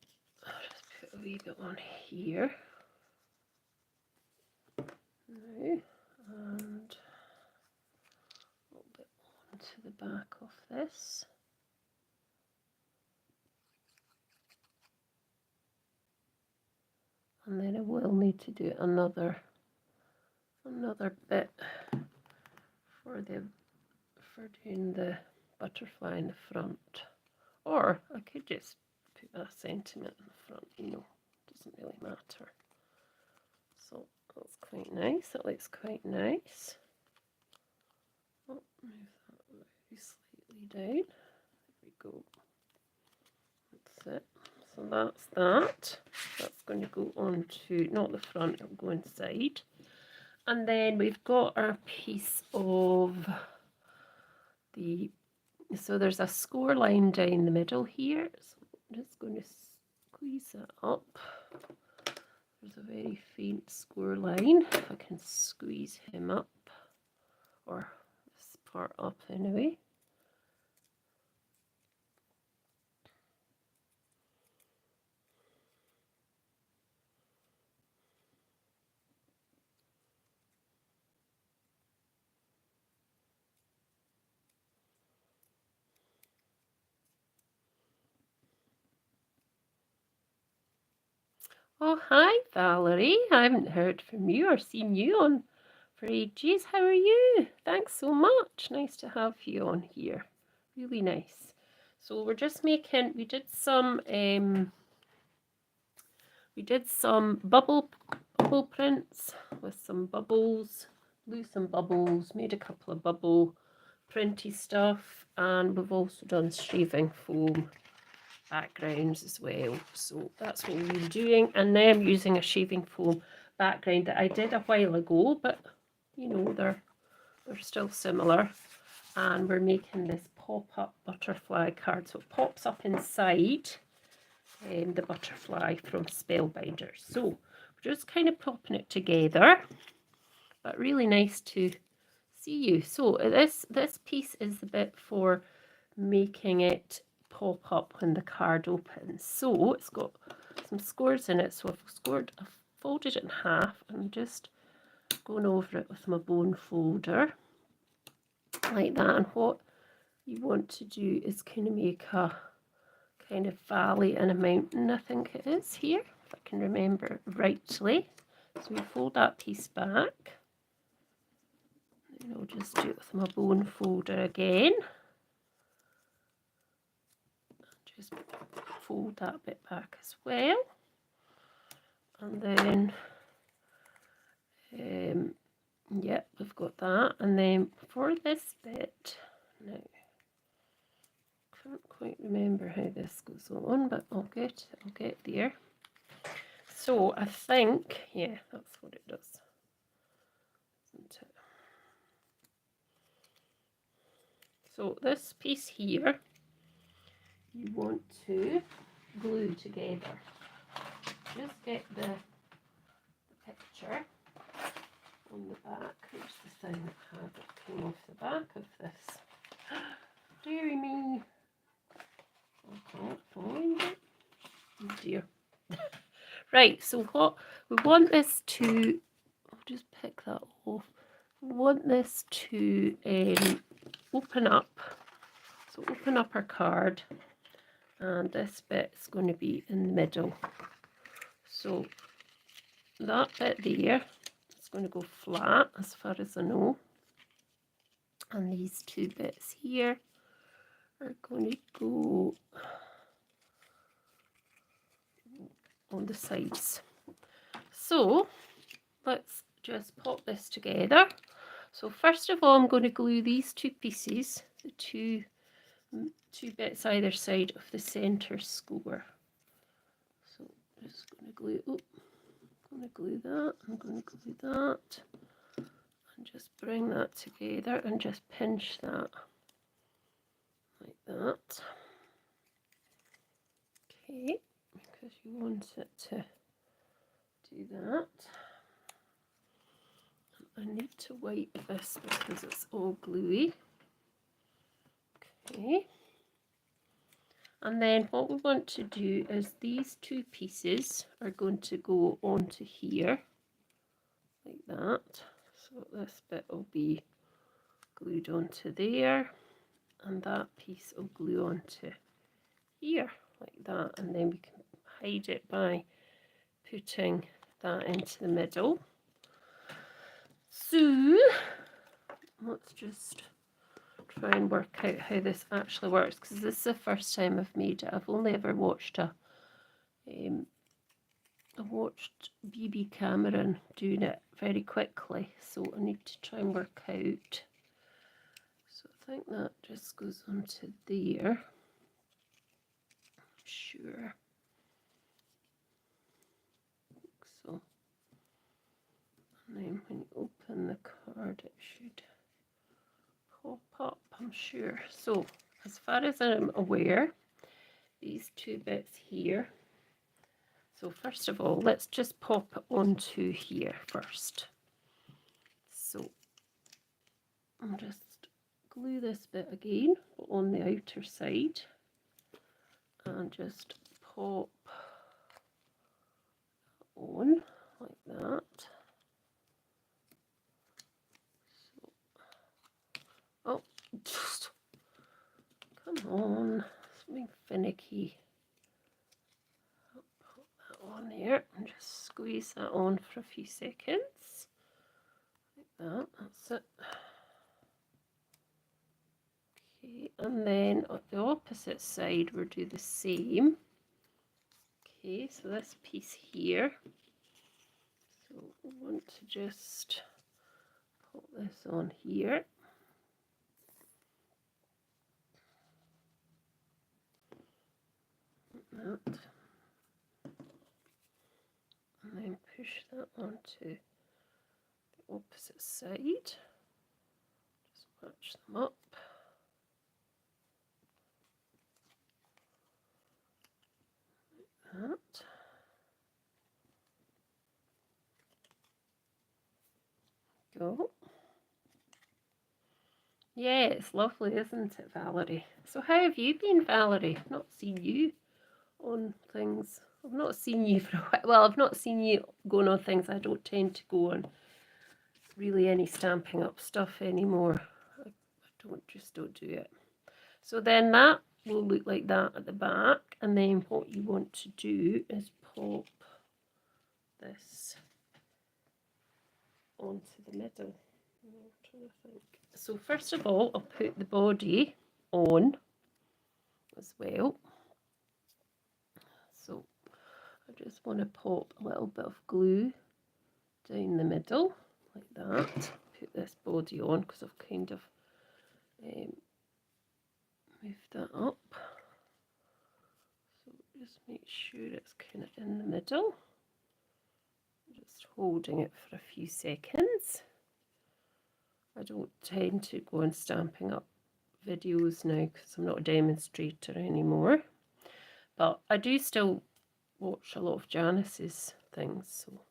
I'll just put a wee bit on here now, and a little bit onto the back of this. And then I will need to do another bit for doing the butterfly in the front. Or I could just put a sentiment in the front, you know, doesn't really matter. So that's quite nice, that looks quite nice. Oh, move that very slightly down. There we go. That's it. So that's that. That's going to go on to, not the front, it'll go inside. And then we've got our piece of so there's a score line down the middle here. So I'm just going to squeeze that up. There's a very faint score line. If I can squeeze him up, or this part up anyway. Oh, hi Valerie. I haven't heard from you or seen you on for ages. How are you? Thanks so much. Nice to have you on here. Really nice. So we're just making, we did some bubble prints with some bubbles, blew some bubbles, made a couple of bubble printy stuff, and we've also done shaving foam backgrounds as well. So that's what we're doing, and now I'm using a shaving foam background that I did a while ago, but you know, they're still similar, and we're making this pop-up butterfly card. So it pops up inside the butterfly from Spellbinder. So we're just kind of popping it together, but really nice to see you. So this piece is the bit for making it pop up when the card opens. So it's got some scores in it. So I've folded it in half, and I'm just going over it with my bone folder like that. And what you want to do is kind of make a kind of valley and a mountain, I think it is here, if I can remember rightly. So we fold that piece back, and I'll just do it with my bone folder again. Just fold that bit back as well, and then yep, we've got that. And then for this bit now, can't quite remember how this goes on, but I'll get there. So I think, yeah, that's what it does, isn't it? So this piece here, you want to glue together. Just get the picture on the back. Here's the thing that came off the back of this. Deary me. I can't find it. Oh dear. Right, so what we want this to, I'll just pick that off. We want this to open up. So open up our card, and this bit is going to be in the middle. So that bit there is going to go flat as far as I know. And these two bits here are going to go on the sides. So let's just pop this together. So first of all, I'm going to glue these two pieces, the two bits either side of the center score. So I'm just going to glue, I'm going to glue that, I'm going to glue that, and just bring that together and just pinch that like that. Okay, because you want it to do that. I need to wipe this because it's all gluey. Okay. And then what we want to do is these two pieces are going to go onto here, like that. So this bit will be glued onto there, and that piece will glue onto here, like that. And then we can hide it by putting that into the middle. So let's just try and work out how this actually works, because this is the first time I've made it. I've only ever watched I watched BB Cameron doing it very quickly, so I need to try and work out. So I think that just goes onto there. I'm sure. So, and then when you open the card, it should pop up, I'm sure. So, as far as I'm aware, these two bits here. So first of all, let's just pop it onto here first. So I'll just glue this bit again on the outer side and just pop on like that. So, oh, just come on, it's being finicky. Put that on here and just squeeze that on for a few seconds. Like that, that's it. Okay, and then on the opposite side we'll do the same. Okay, so this piece here, so we want to just put this on here. Like that. And then push that onto the opposite side. Just match them up. Like that. Go. Yeah, it's lovely, isn't it, Valerie? So how have you been, Valerie? I've not seen you on things. I've not seen you for a while. Well, I've not seen you going on things. I don't tend to go on really any Stampin' Up stuff anymore. I don't do it. So then that will look like that at the back, and then what you want to do is pop this onto the middle. I'm trying to think. So first of all, I'll put the body on as well. So I just want to pop a little bit of glue down the middle like that. Put this body on because I've kind of moved that up. So just make sure it's kind of in the middle. Just holding it for a few seconds. I don't tend to go on Stampin' Up videos now because I'm not a demonstrator anymore. But I do still watch a lot of Janice's things. So.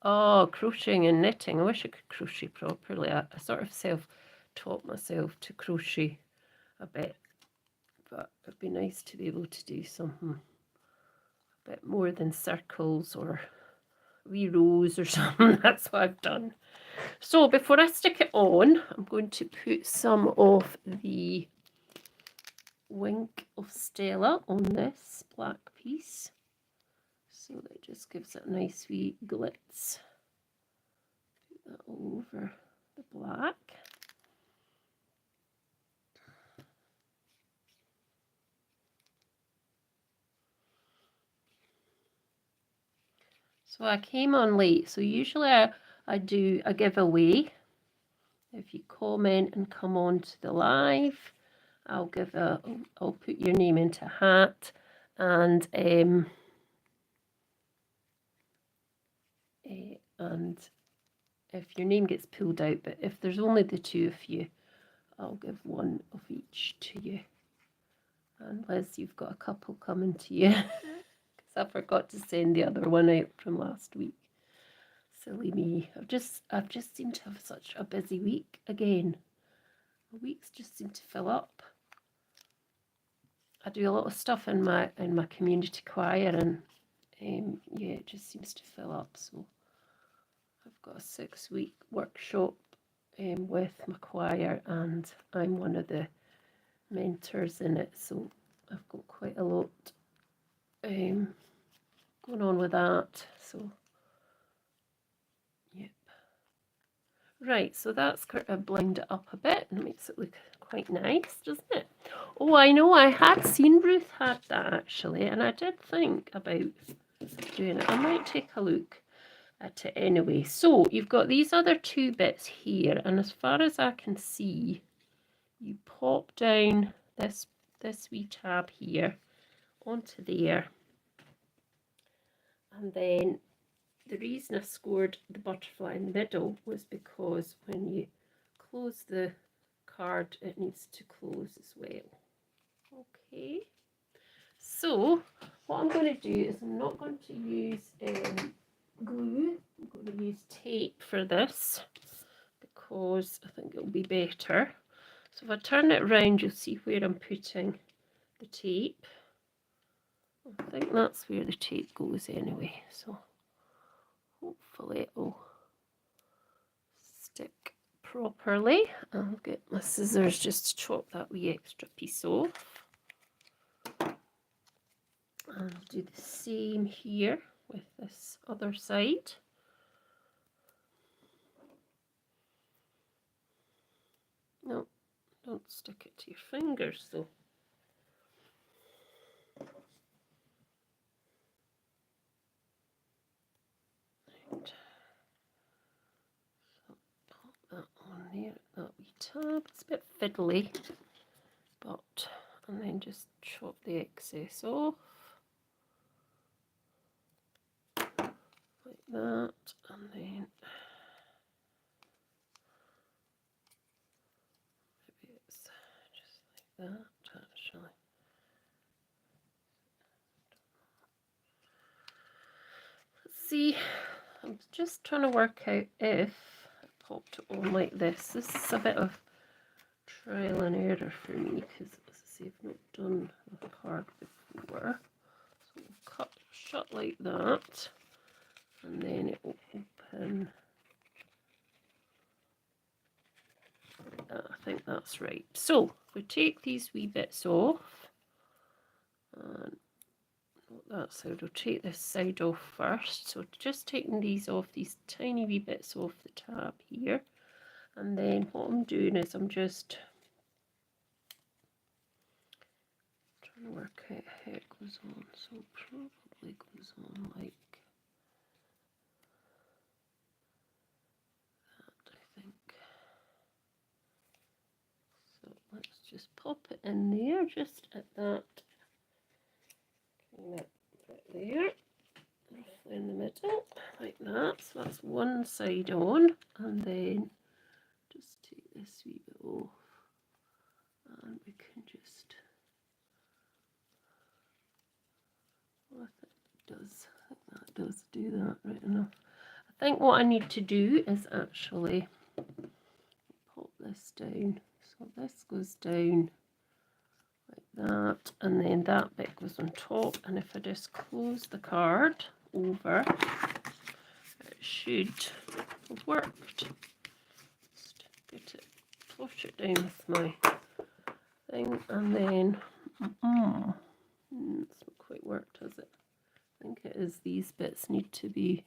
Oh, crocheting and knitting. I wish I could crochet properly. I sort of self-taught myself to crochet a bit. But it'd be nice to be able to do something a bit more than circles or wee rows or something. That's what I've done. So before I stick it on, I'm going to put some of the Wink of Stella on this black piece. So that it just gives it a nice wee glitz. Put that all over the black. So I came on late. So usually I do a giveaway. If you comment and come on to the live, I'll put your name into a hat, and if your name gets pulled out, but if there's only the two of you, I'll give one of each to you. Unless you've got a couple coming to you, because I forgot to send the other one out from last week. Silly me. I've just seemed to have such a busy week again. The weeks just seem to fill up. I do a lot of stuff in my community choir, and yeah, it just seems to fill up. So I've got a 6-week workshop with my choir, and I'm one of the mentors in it, so I've got quite a lot going on with that. So yep. Right, so that's kind of blended it up a bit and makes it look quite nice, doesn't it? Oh, I know, I had seen Ruth had that actually, and I did think about doing it. I might take a look at it anyway. So you've got these other two bits here, and as far as I can see, you pop down this wee tab here onto there, and then the reason I scored the butterfly in the middle was because when you close the card, it needs to close as well. Okay, so what I'm going to do is I'm not going to use glue. I'm going to use tape for this because I think it will be better. So if I turn it around, you'll see where I'm putting the tape. I think that's where the tape goes anyway, so hopefully it will stick properly. I'll get my scissors just to chop that wee extra piece off. And I'll do the same here with this other side. No, don't stick it to your fingers though. Right. So pop that on there, that wee tab. It's a bit fiddly, but, and then just chop the excess off. Like that, and then maybe it's just like that actually. Let's see, I'm just trying to work out if I popped it on like this. This is a bit of trial and error for me because, as I say, I've not done a card before. So we'll cut shut like that, and then it will open. I think that's right. So we take these wee bits off, and that side, we'll take this side off first. So just taking these off, these tiny wee bits off the tab here, and then what I'm doing is I'm just trying to work out how it goes on. So it probably goes on like that, I think. So let's just pop it in there, just at that kind of bit there, roughly in the middle, like that. So that's one side on, and then just take this wee bit off, and we can just, well, I think that does do that right enough. I think what I need to do is actually pop this down. So this goes down like that, and then that bit goes on top, and if I just close the card over, it should have worked. Just get it, flush it down with my thing, and then it's not quite worked, has it? I think it is. These bits need to be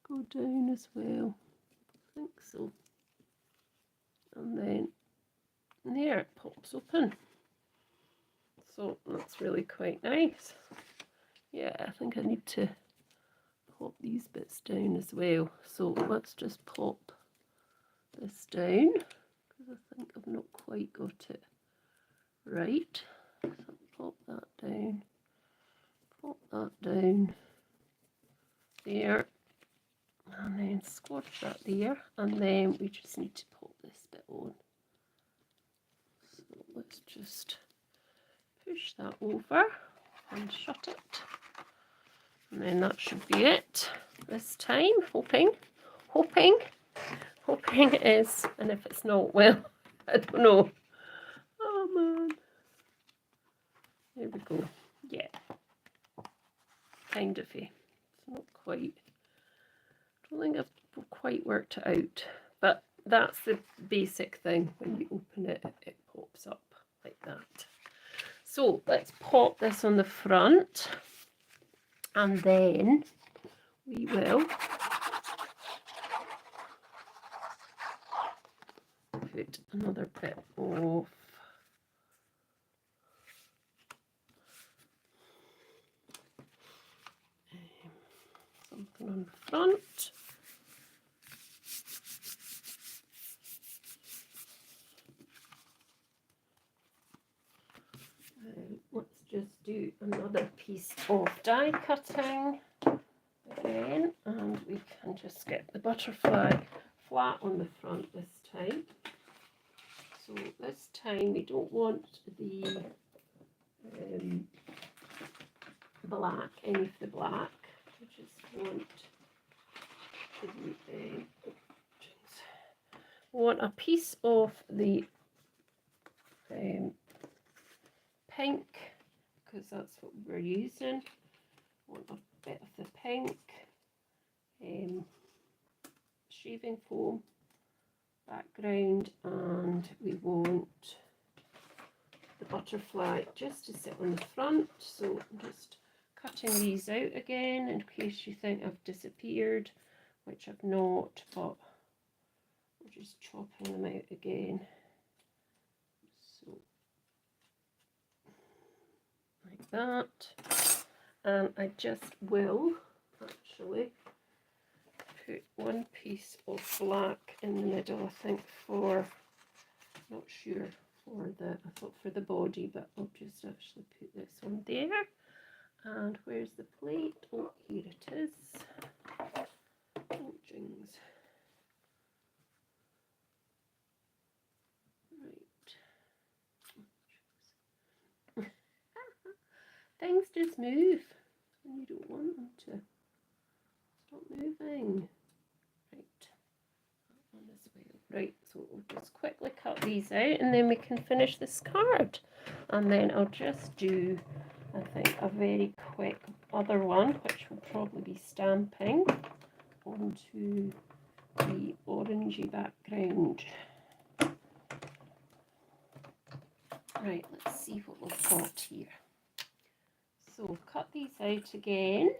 go down as well. I think so. And then there it pops open. So that's really quite nice. Yeah, I think I need to pop these bits down as well. So let's just pop this down, because I think I've not quite got it right. So pop that down, pop that down there, and then squash that there, and then we just need to pop this bit on. So let's just push that over and shut it, and then that should be it this time. Hoping it is, and if it's not, well, I don't know. Oh man, there we go. Yeah, kind of. It's not quite. I don't think I've quite worked it out, but that's the basic thing. When you open it, it pops up like that. So let's pop this on the front, and then we will put another bit of something on the front. Let's just do another piece of die cutting again, and we can just get the butterfly flat on the front this time. So this time we don't want the black, any of the black. We just want a piece of the pink, because that's what we're using. Want a bit of the pink shaving foam background, and we want the butterfly just to sit on the front. So I'm just cutting these out again in case you think I've disappeared, which I've not, but we're just chopping them out again. So like that, and I just will actually put one piece of black in the middle, I think, for, not sure, for the, I thought for the body, but I'll just actually put this on there. And where's the plate? Oh, here it is. Oh, jings. Right. Things just move, and you don't want them to stop moving. Right. On this way. Right, so we'll just quickly cut these out, and then we can finish this card. And then I'll just do, I think, a very quick other one, which will probably be stamping onto the orangey background. Right, let's see what we've got here. So cut these out again,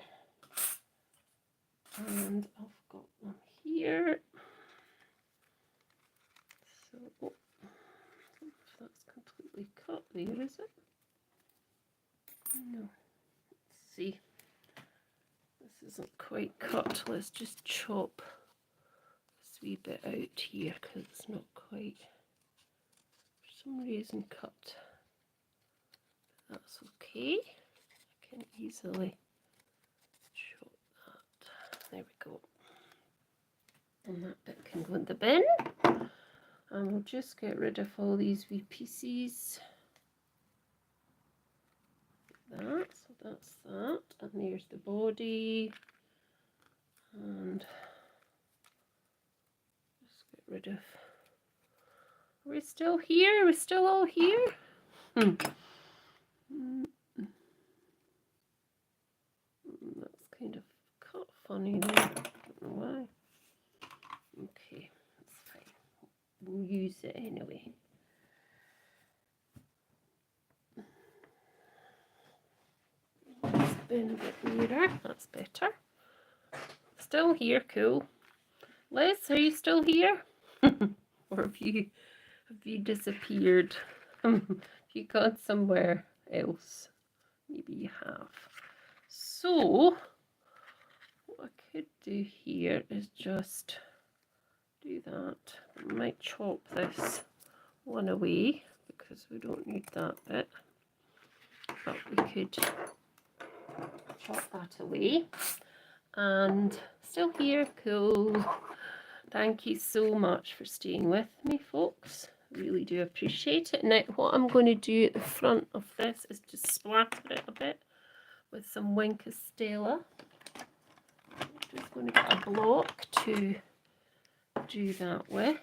and I've got them here. So, oh, I don't know if that's completely cut there, is it? No. Let's see. This isn't quite cut. Let's just chop this wee bit out here, because it's not quite, for some reason, cut. That's okay. I can easily chop that. There we go. And that bit can go in the bin. And we'll just get rid of all these wee pieces. Like that. So that's that. And there's the body. And just get rid of. Are we still here? Are we still all here? That's kind of cut funny there. I don't know why. Okay, that's fine. We'll use it anyway. It's been a bit nearer. That's better. Still here, cool. Liz, are you still here? Or have you disappeared? Have you gone somewhere else? Maybe you have. So what I could do here is just do that. I might chop this one away because we don't need that bit, but we could chop that away. And still here, cool. Thank you so much for staying with me, folks. Really do appreciate it. Now what I'm going to do at the front of this is just splatter it a bit with some Wink Stella. I'm just going to get a block to do that with.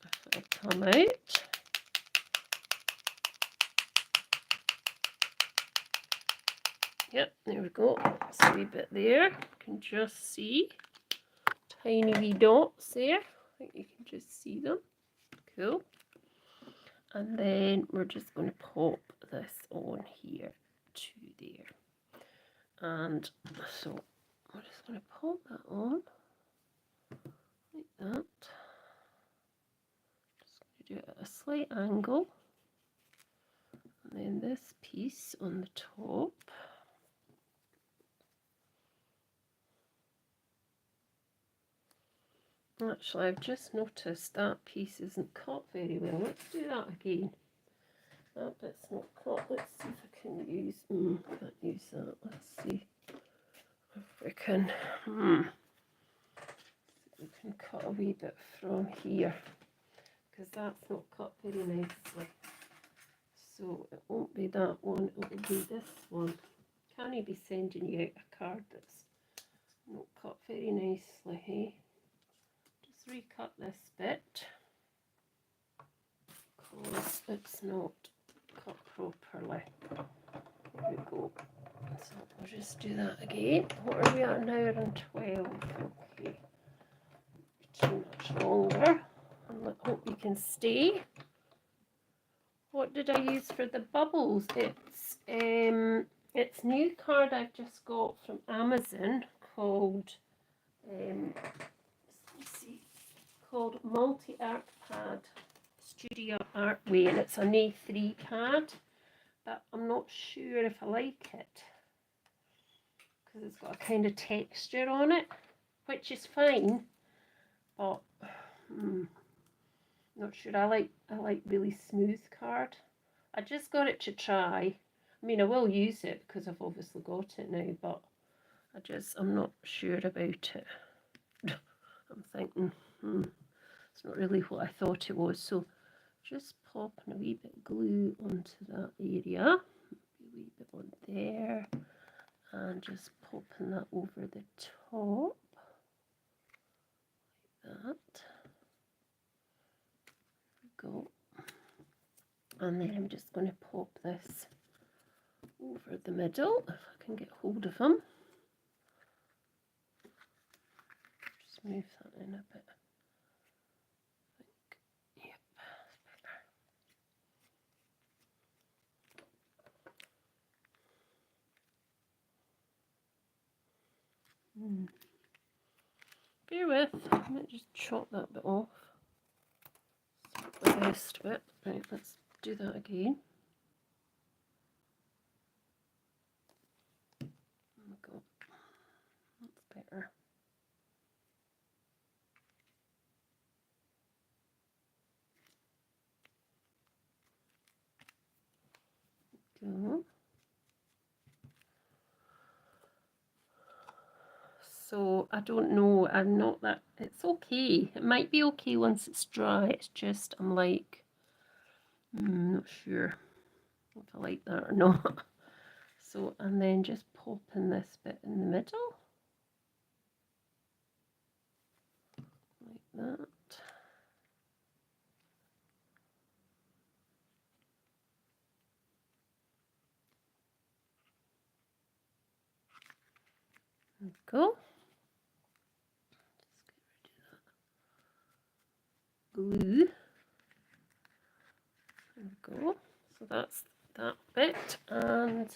If I come out. Yep, there we go. It's a wee bit there. You can just see tiny wee dots there. I think you can just see them. Cool. And then we're just going to pop this on here to there. And so we're just going to pop that on like that. Just going to do it at a slight angle. And then this piece on the top. Actually, I've just noticed that piece isn't cut very well. Let's do that again. That bit's not cut. Let's see if I can use... can't use that. Let's see if we can... we can cut a wee bit from here. Because that's not cut very nicely. So it won't be that one. It will be this one. Can I be sending you out a card that's not cut very nicely, hey? Recut this bit because it's not cut properly. There we go. So we'll just do that again. What are we at? An hour and 12. Okay. Too much longer. And I hope you can stay. What did I use for the bubbles? It's new card I've just got from Amazon called called Multi-Art Pad Studio Artway, and it's an A3 pad, but I'm not sure if I like it because it's got a kind of texture on it, which is fine, but not sure. I like really smooth card. I just got it to try. I mean, I will use it because I've obviously got it now, but I'm not sure about it. I'm thinking, it's not really what I thought it was. So just popping a wee bit of glue onto that area, a wee bit on there, and just popping that over the top, like that. There we go. And then I'm just going to pop this over the middle, if I can get hold of them. Just move that in a bit. Bear with, I might just chop that bit off. It's the best bit. Right, let's do that again. There we go. That's better. Go. So I don't know, I'm not that, it's okay. It might be okay once it's dry. It's just, I'm like, not sure if I like that or not. So, and then just popping this bit in the middle. Like that. There we go. Glue. There we go. So that's that bit, and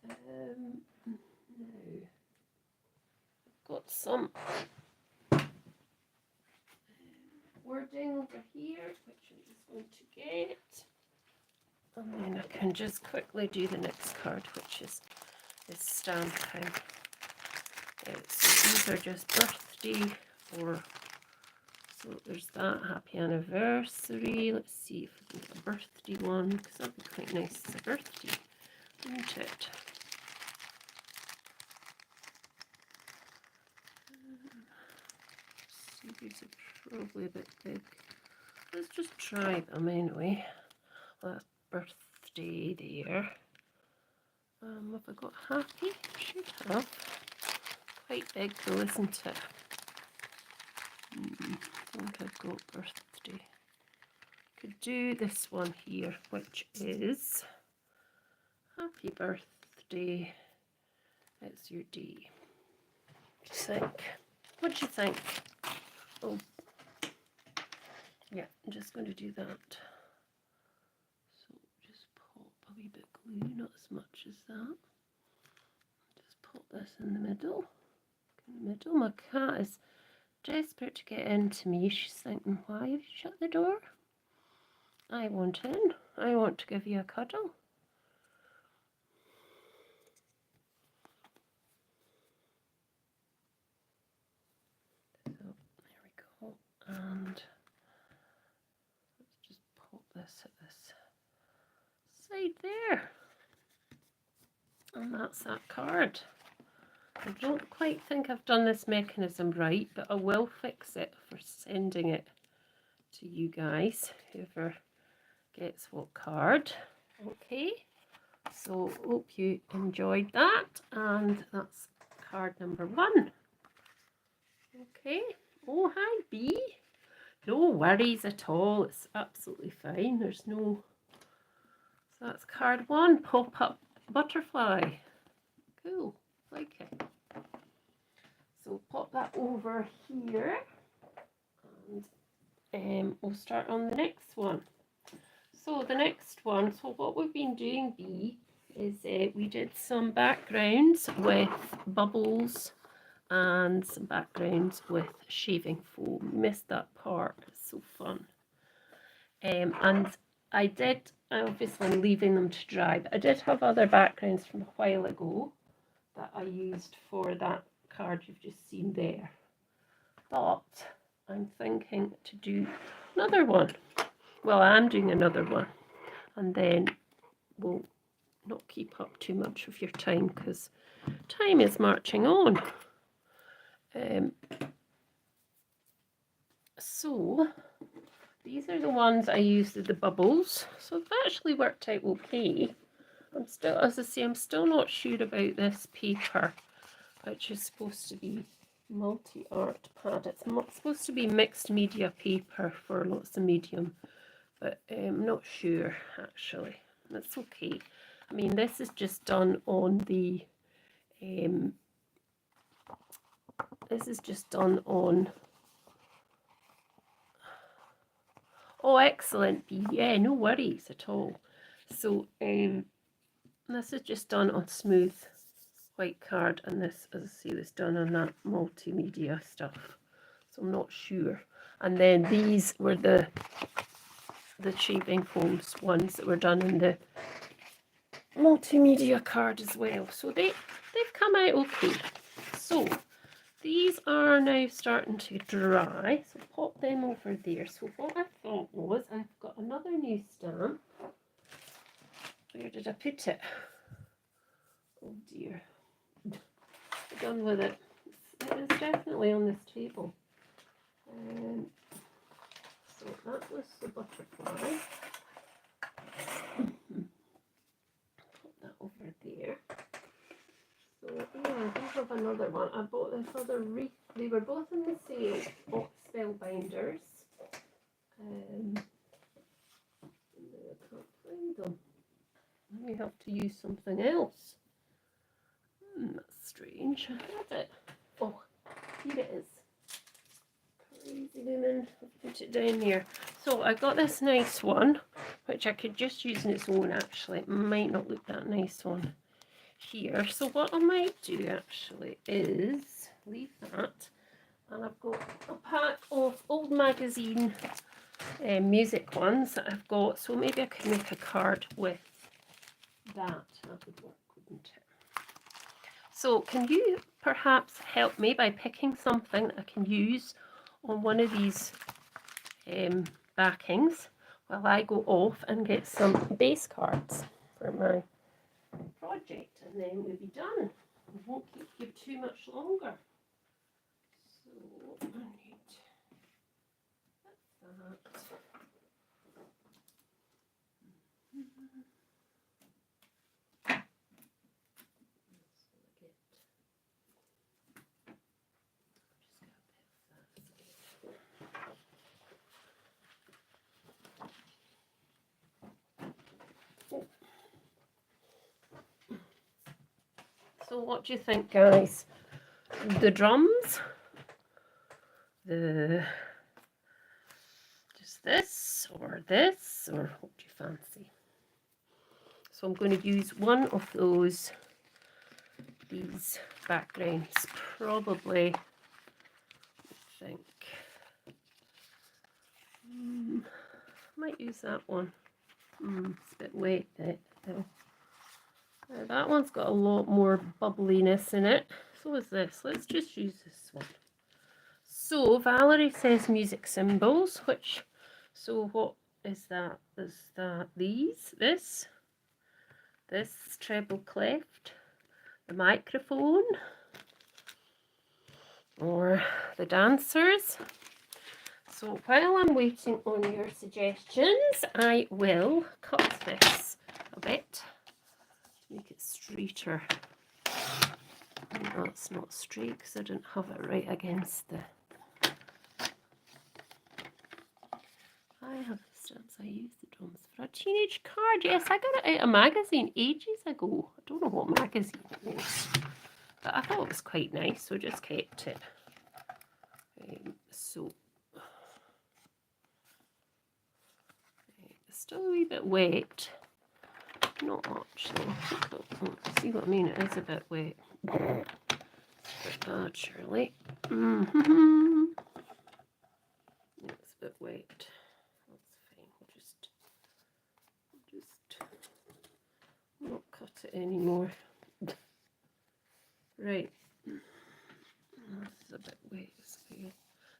now I've got some wording over here, which I'm just going to get. And then I can just quickly do the next card, which is stamping. These are just birthday, or so there's that, happy anniversary. Let's see if we can get a birthday one, because that'd be quite nice as a birthday, wouldn't it? See, these are probably a bit big. Let's just try them anyway. Well, that's birthday there. Have I got happy? Should have. Quite big though, isn't it? I think I've got birthday. Could do this one here, which is happy birthday. It's your day. What do you think? What do you think? Oh, yeah, I'm just going to do that. So just pop a wee bit glue, not as much as that. Just pop this in the middle. In the middle, my cat is desperate to get into me. She's thinking, why have you shut the door? I want in. I want to give you a cuddle. So there we go. And let's just pop this at this side there. And that's that card. I don't quite think I've done this mechanism right, but I will fix it for sending it to you guys, whoever gets what card. Okay, so hope you enjoyed that, and that's card number 1. Okay, oh hi B, no worries at all, it's absolutely fine, there's no, so that's card 1, pop-up butterfly. Cool, like it. So pop that over here, and we'll start on the next one. So the next one, so what we've been doing, B, is we did some backgrounds with bubbles and some backgrounds with shaving foam. Missed that part, it's so fun. And I obviously I'm leaving them to dry, but I did have other backgrounds from a while ago that I used for that card you've just seen there. But I'm thinking to do another one. Well, I'm doing another one, and then we'll not keep up too much of your time because time is marching on. So these are the ones I used as the bubbles. So they've actually worked out okay. I'm still, as I say, I'm still not sure about this paper, which is supposed to be multi-art pad. It's supposed to be mixed media paper for lots of medium, but I'm not sure actually. That's okay. I mean, this is just done on the oh, excellent. Yeah, no worries at all. So this is just done on smooth white card, and this, as I say, was done on that multimedia stuff. So I'm not sure. And then these were the shaving foams ones that were done in the multimedia card as well. So they've come out okay. So these are now starting to dry, so pop them over there. So what I thought was, I've got another new stamp. Where did I put it? Oh dear. I'm done with it. It is definitely on this table. So that was the butterfly. Put that over there. So yeah, I do have another one. I bought this other wreath. They were both in the sale, Spellbinders. I can't find them. We have to use something else. That's strange. I had it. Oh, here it is. Crazy woman. I've put it down here. So I got this nice one, which I could just use on its own actually. It might not look that nice one here. So what I might do actually is leave that. And I've got a pack of old magazine music ones that I've got, so maybe I could make a card with that. That would work, wouldn't it? So can you perhaps help me by picking something that I can use on one of these backings while I go off and get some base cards for my project, and then we'll be done. We won't keep you too much longer. So I need that. So what do you think, guys? The drums? Just this, or what do you fancy? So I'm going to use one of these backgrounds, probably, I think. Might use that one. It's a bit wet though. That one's got a lot more bubbliness in it. So is this. Let's just use this one. So Valerie says music symbols, so what is that? Is that this treble clef, the microphone, or the dancers? So while I'm waiting on your suggestions, I will cut this a bit, make it straighter. No, it's not straight because I didn't have it right against the... I have the stamps. I use the drums for a teenage card. Yes, I got it out of a magazine ages ago. I don't know what magazine it was, but I thought it was quite nice, so just kept it. It's still a wee bit wet. Not much though. See what I mean? It is a bit wet. It's bad, Shirley. It's a bit wet. Just not cut it anymore. Right. That's a bit wet as well.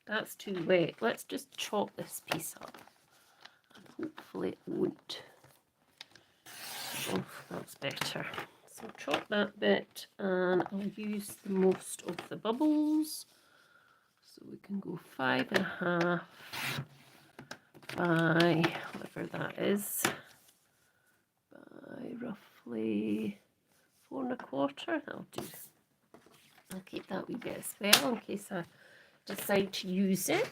That's too wet. Let's just chop this piece up. And hopefully it won't. Oh, that's better. So chop that bit, and I'll use the most of the bubbles. So we can go 5.5 by whatever that is, by roughly 4.25. That'll do. I'll keep that wee bit as well in case I decide to use it.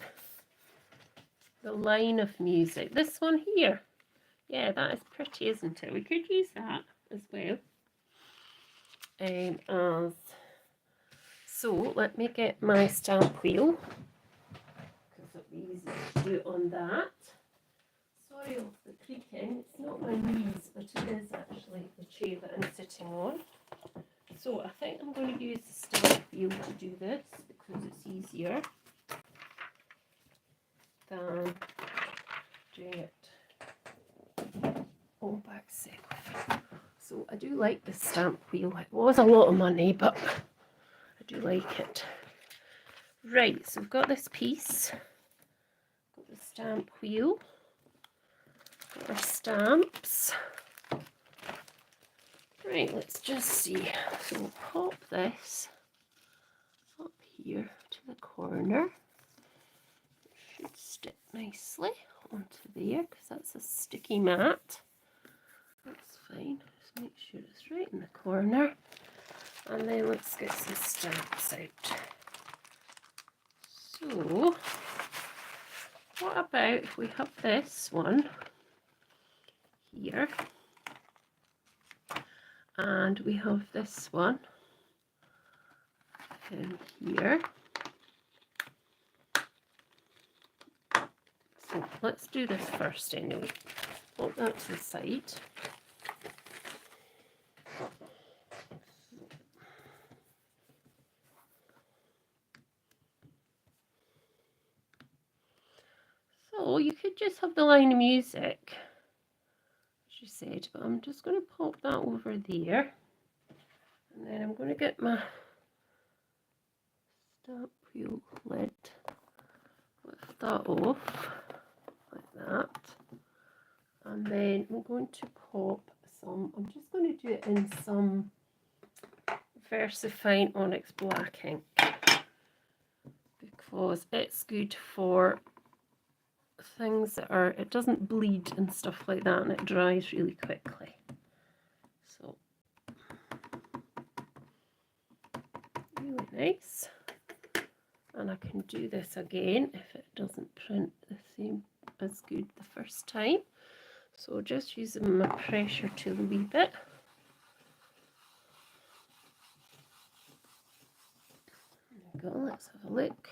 The line of music. This one here. Yeah, that is pretty, isn't it? We could use that as well. So let me get my stamp wheel, because it'll be easy to do it on that. Sorry of the creaking, it's not my knees, but it is actually the chair that I'm sitting on. So I think I'm going to use the stamp wheel to do this, because it's easier than doing it all back separate. So I do like the stamp wheel. It was a lot of money, but I do like it. Right, so we've got this piece, got the stamp wheel, got our stamps. Right, let's just see. So we'll pop this up here to the corner. It should stick nicely onto there because that's a sticky mat. That's fine. Just make sure it's right in the corner. And then let's get some stamps out. So, what about if we have this one here, and we have this one in here. So let's do this first anyway. Put that to the side. So So you could just have the line of music, as you said, but I'm just going to pop that over there, and then I'm going to get my stamp wheel lid, lift that off like that, and then I'm going to pop some, I'm just going to do it in some VersaFine Onyx black ink, because it's good for things that are, it doesn't bleed and stuff like that, and it dries really quickly. So really nice. And I can do this again if it doesn't print the same as good the first time. So just using my pressure tool a wee bit. There we go, let's have a look.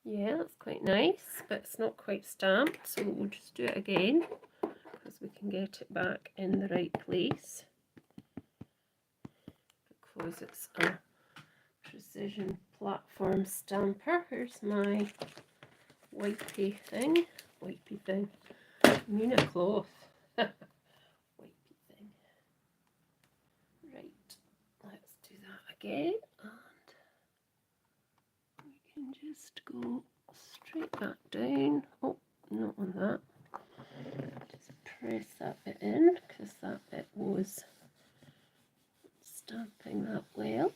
Yeah, that's quite nice, but it's not quite stamped, so we'll just do it again because we can get it back in the right place, because it's a precision platform stamper. Here's my wipey thing. Wipey thing. I mean a cloth. Wipey thing. Right, let's do that again, and we can just go straight back down. Oh, not on that. Just press that bit in because that bit was stamping that well.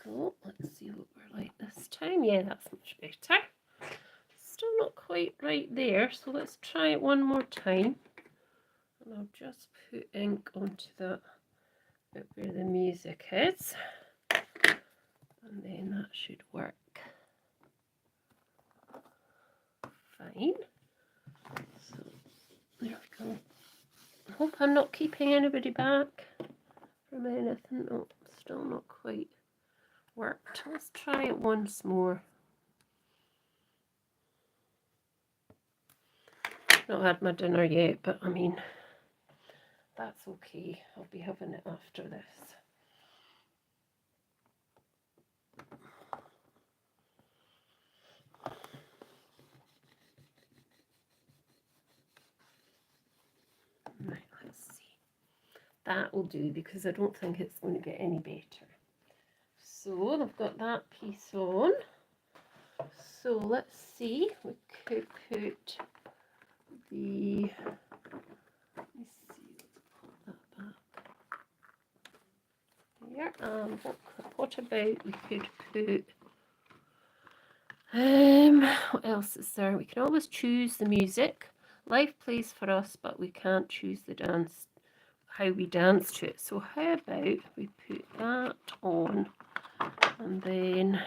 Cool. Let's see what we're like this time. Yeah, that's much better. Still not quite right there, so let's try it one more time. And I'll just put ink onto that bit where the music is, and then that should work fine. So there we go. I hope I'm not keeping anybody back from anything. Oh, still not quite worked. Let's try it once more. Not had my dinner yet, but I mean, that's okay. I'll be having it after this. Right, let's see. That will do because I don't think it's going to get any better. So I've got that piece on. So let's see, we could put the, let me see, let's put that back there. What about we could put, what else is there? We can always choose the music. Life plays for us, but we can't choose the dance, how we dance to it. So how about we put that on, and then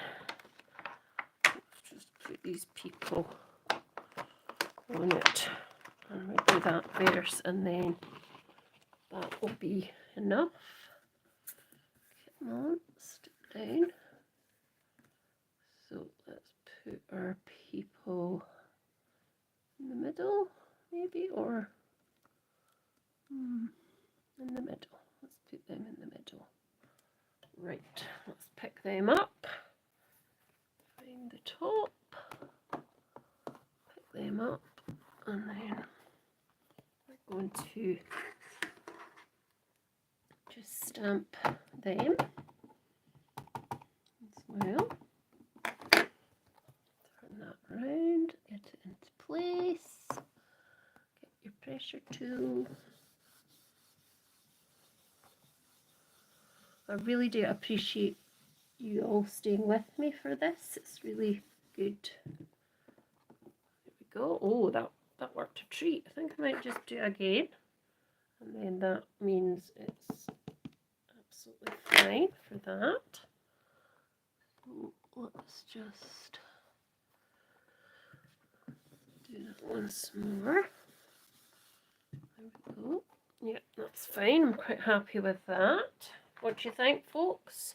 let's just put these people on it, and we'll do that verse, and then that will be enough. Come on, stick down. So let's put our people in the middle, maybe, or in the middle. Let's put them in the middle. Right, let's pick them up. Find the top, pick them up, and then we're going to just stamp them as well. Turn that around, get it into place, get your pressure tool. I really do appreciate you all staying with me for this. It's really good. There we go. Oh, that worked a treat. I think I might just do it again, and then that means it's absolutely fine for that. So let's just do that once more. There we go. Yeah, that's fine. I'm quite happy with that. What do you think, folks?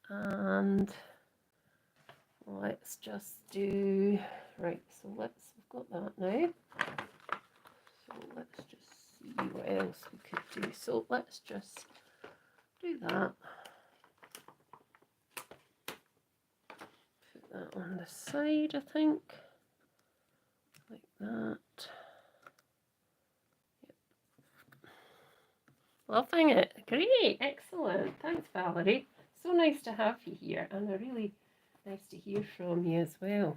And let's just do, right, so we've got that now. So let's just see what else we could do. So let's just do that. Put that on the side, I think, like that. Yep. Loving it. Great, excellent. Thanks, Valerie. So nice to have you here, and really nice to hear from you as well.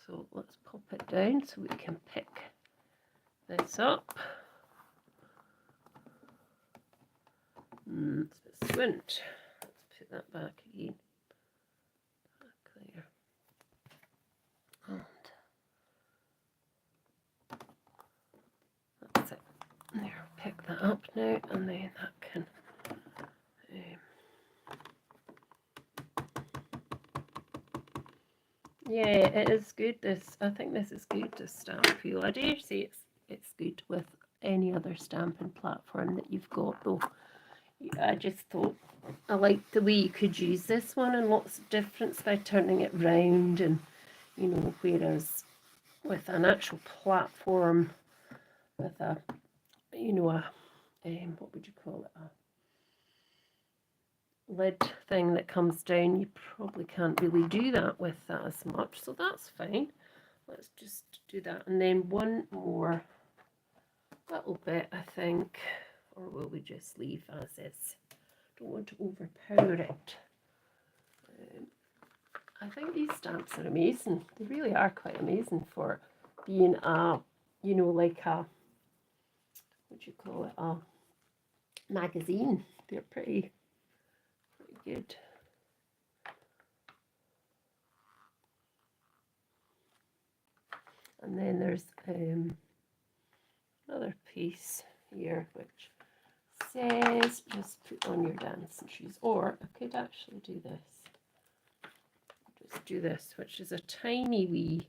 So let's pop it down so we can pick this up. It's a bit squint. Let's put that back again. Back there. And that's it. There, pick that up now, and then that can yeah, it is good. I think this is good, this stamp wheel. I dare say it's good with any other stamping platform that you've got, though. I just thought I liked the way you could use this one in lots of difference by turning it round, and you know, whereas with an actual platform with a, you know, a what would you call it, a lid thing that comes down, you probably can't really do that with that as much, so that's fine. Let's just do that, and then one more little bit, I think, or will we just leave as is? Don't want to overpower it. I think these stamps are amazing. They really are quite amazing for being a, you know, like a, what do you call it, a magazine. They're pretty good. And then there's another piece here which says just put on your dancing shoes, or I could actually do this. Just do this, which is a tiny wee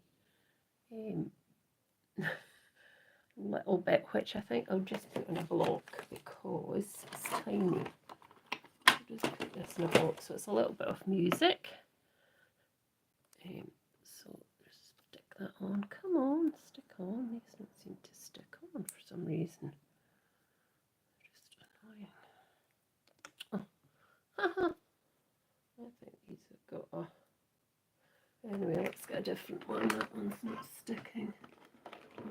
little bit, which I think I'll just put in a block because it's tiny. I'll just put this in a block so it's a little bit of music. So just stick that on. Come on, stick on. These don't seem to stick on for some reason. Just annoying. Oh, haha. I think these have got a... Anyway, let's get a different one. That one's not sticking.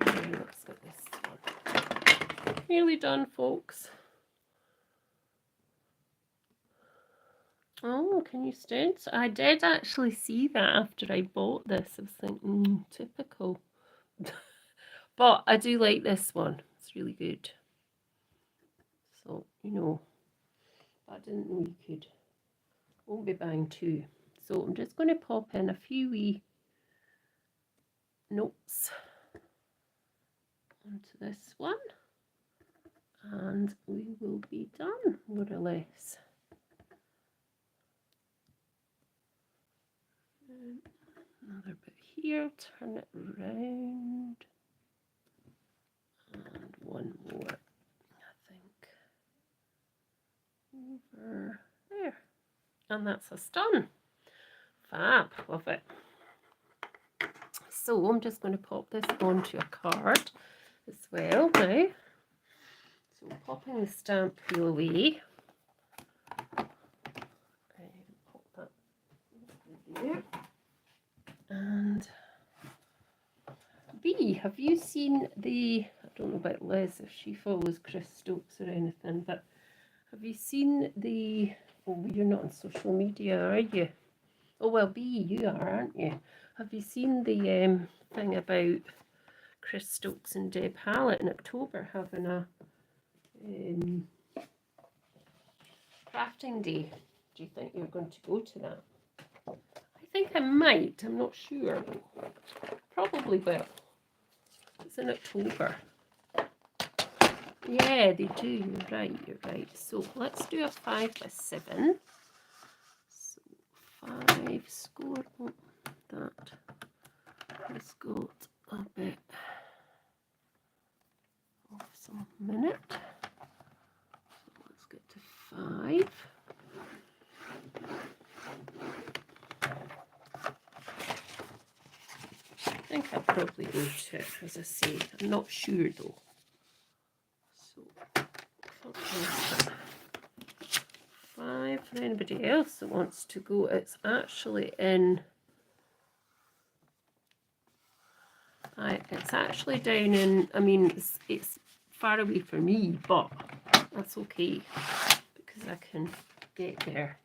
Okay, let's get this one. Nearly done, folks. Oh, can you stand? So I did actually see that after I bought this. I was thinking, typical. But I do like this one. It's really good. So, you know, I didn't know you could. Won't be buying two. So I'm just going to pop in a few wee notes onto this one. And we will be done, more or less. Another bit here, turn it around, and one more, I think, over there, and that's us done. Fab, love it. So I'm just going to pop this onto a card as well now. So popping the stamp wheel away, pop that there. And B, have you seen the, I don't know about Liz if she follows Chris Stokes or anything, but have you seen the, oh, you're not on social media, are you? Oh, well, B, you are, aren't you? Have you seen the thing about Chris Stokes and Deb Hallett in October having a crafting day? Do you think you're going to go to that? I think I might, I'm not sure. Probably will. It's in October. Yeah, they do, you're right. So let's do a 5x7. So 5 score, oh, that has got a bit of some minute. So let's get to 5. I think I'll probably go to it, as I say. I'm not sure though. So 5. for anybody else that wants to go, it's actually in, it's actually down in, I mean, it's far away for me, but that's okay because I can get there.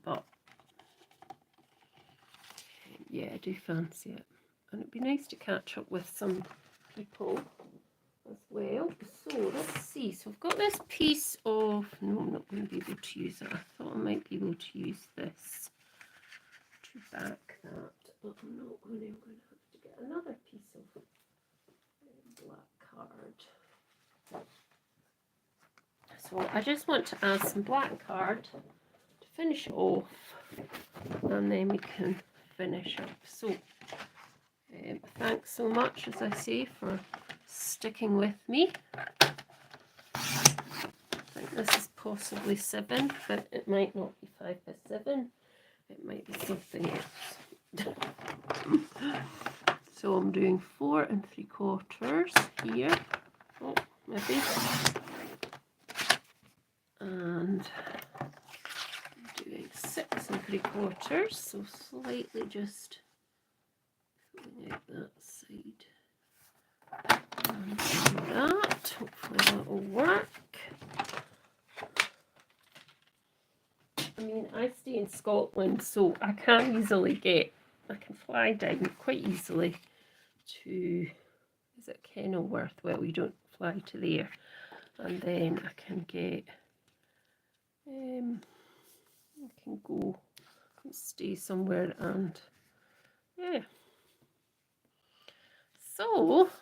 But yeah, I do fancy it, and it'd be nice to catch up with some people as well. So let's see. So I've got this piece of, no, I'm not going to be able to use it. I thought I might be able to use this to back that, but I'm not going to. I'm going to have to get another piece of black card. So I just want to add some black card to finish it off, and then we can finish up. So thanks so much, as I say, for sticking with me. I think this is possibly 7, but it might not be 5 by 7. It might be something else. So I'm doing 4 3/4 here. Oh, maybe. And I'm doing 6 3/4. So slightly just pulling out that side. And do that. Hopefully that will work. I mean, I stay in Scotland, so I can easily I can fly down quite easily to, is it Kenilworth? Well, we don't fly to there. And then I can get, I can go and stay somewhere, and yeah. So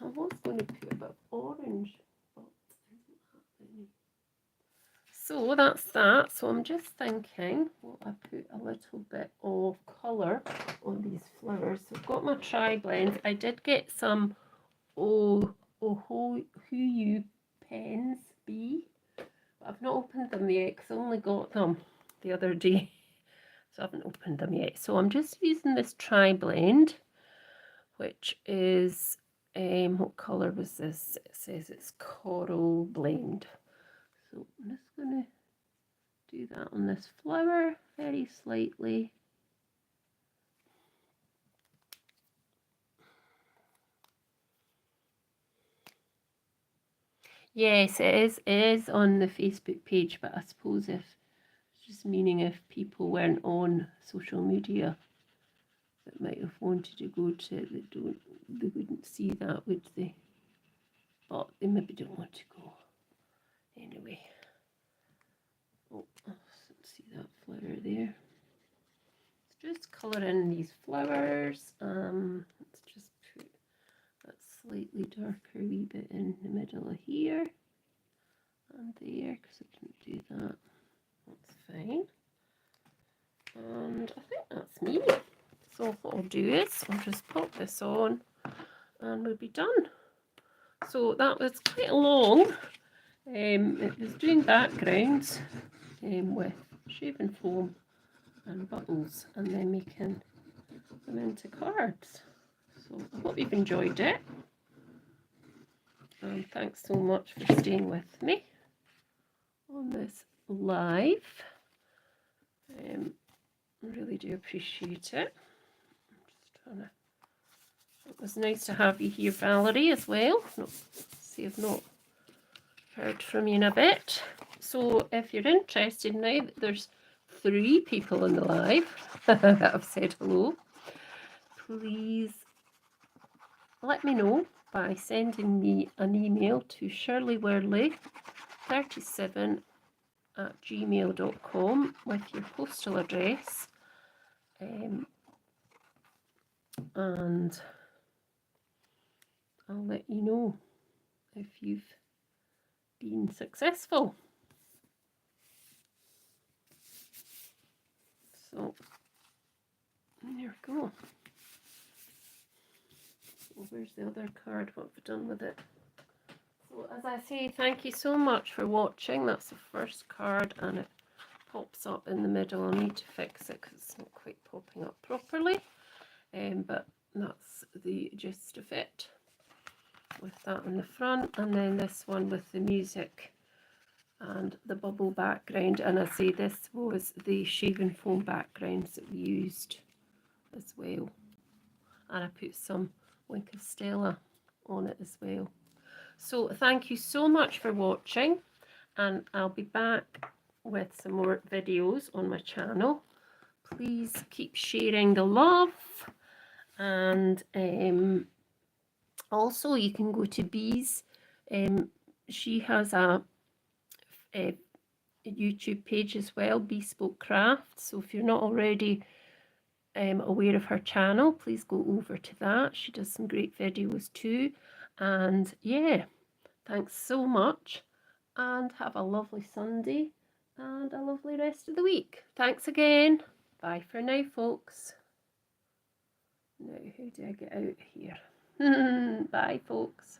I was going to put a bit of orange, but I don't have any. So that's that. So I'm just thinking, well, I put a little bit of colour on these flowers. So I've got my tri-blends. I did get some Who pens B, but I've not opened them yet because I only got them the other day. So I haven't opened them yet. So I'm just using this tri-blend, which is, what colour was this? It says it's Coral Blend. So I'm just going to do that on this flower very slightly. Yes, it is on the Facebook page, but I suppose if, just meaning if people weren't on social media that might have wanted to go to it, they wouldn't see that, would they? But they maybe don't want to go. Anyway. Oh, let's see that flower there. Let's just colour in these flowers. Let's just put that slightly darker wee bit in the middle of here and there, because I didn't do that. That's fine. And I think that's me. So what I'll do is I'll just pop this on and we'll be done. So that was quite long. It was doing backgrounds with shaving foam and bubbles, and then making them into cards. So I hope you've enjoyed it. And thanks so much for staying with me on this live. I really do appreciate it. It was nice to have you here, Valerie, as well. See, I've not heard from you in a bit. So if you're interested now that there's 3 people in the live that have said hello, please let me know by sending me an email to shirleyworley37@gmail.com with your postal address, and I'll let you know if you've been successful. So there we go. So where's the other card? What have I done with it? So as I say, thank you so much for watching. That's the first card, and it pops up in the middle. I'll need to fix it because it's not quite popping up properly. But that's the gist of it, with that on the front, and then this one with the music and the bubble background. And I say this was the shaving foam backgrounds that we used as well. And I put some Wink of Stella on it as well. So thank you so much for watching, and I'll be back with some more videos on my channel. Please keep sharing the love, and also you can go to Bee's. She has a YouTube page as well, Bespoke Crafts. So if you're not already aware of her channel, please go over to that. She does some great videos too. And yeah, thanks so much, and have a lovely Sunday and a lovely rest of the week. Thanks again. Bye for now, folks. Now, how do I get out of here? Bye, folks.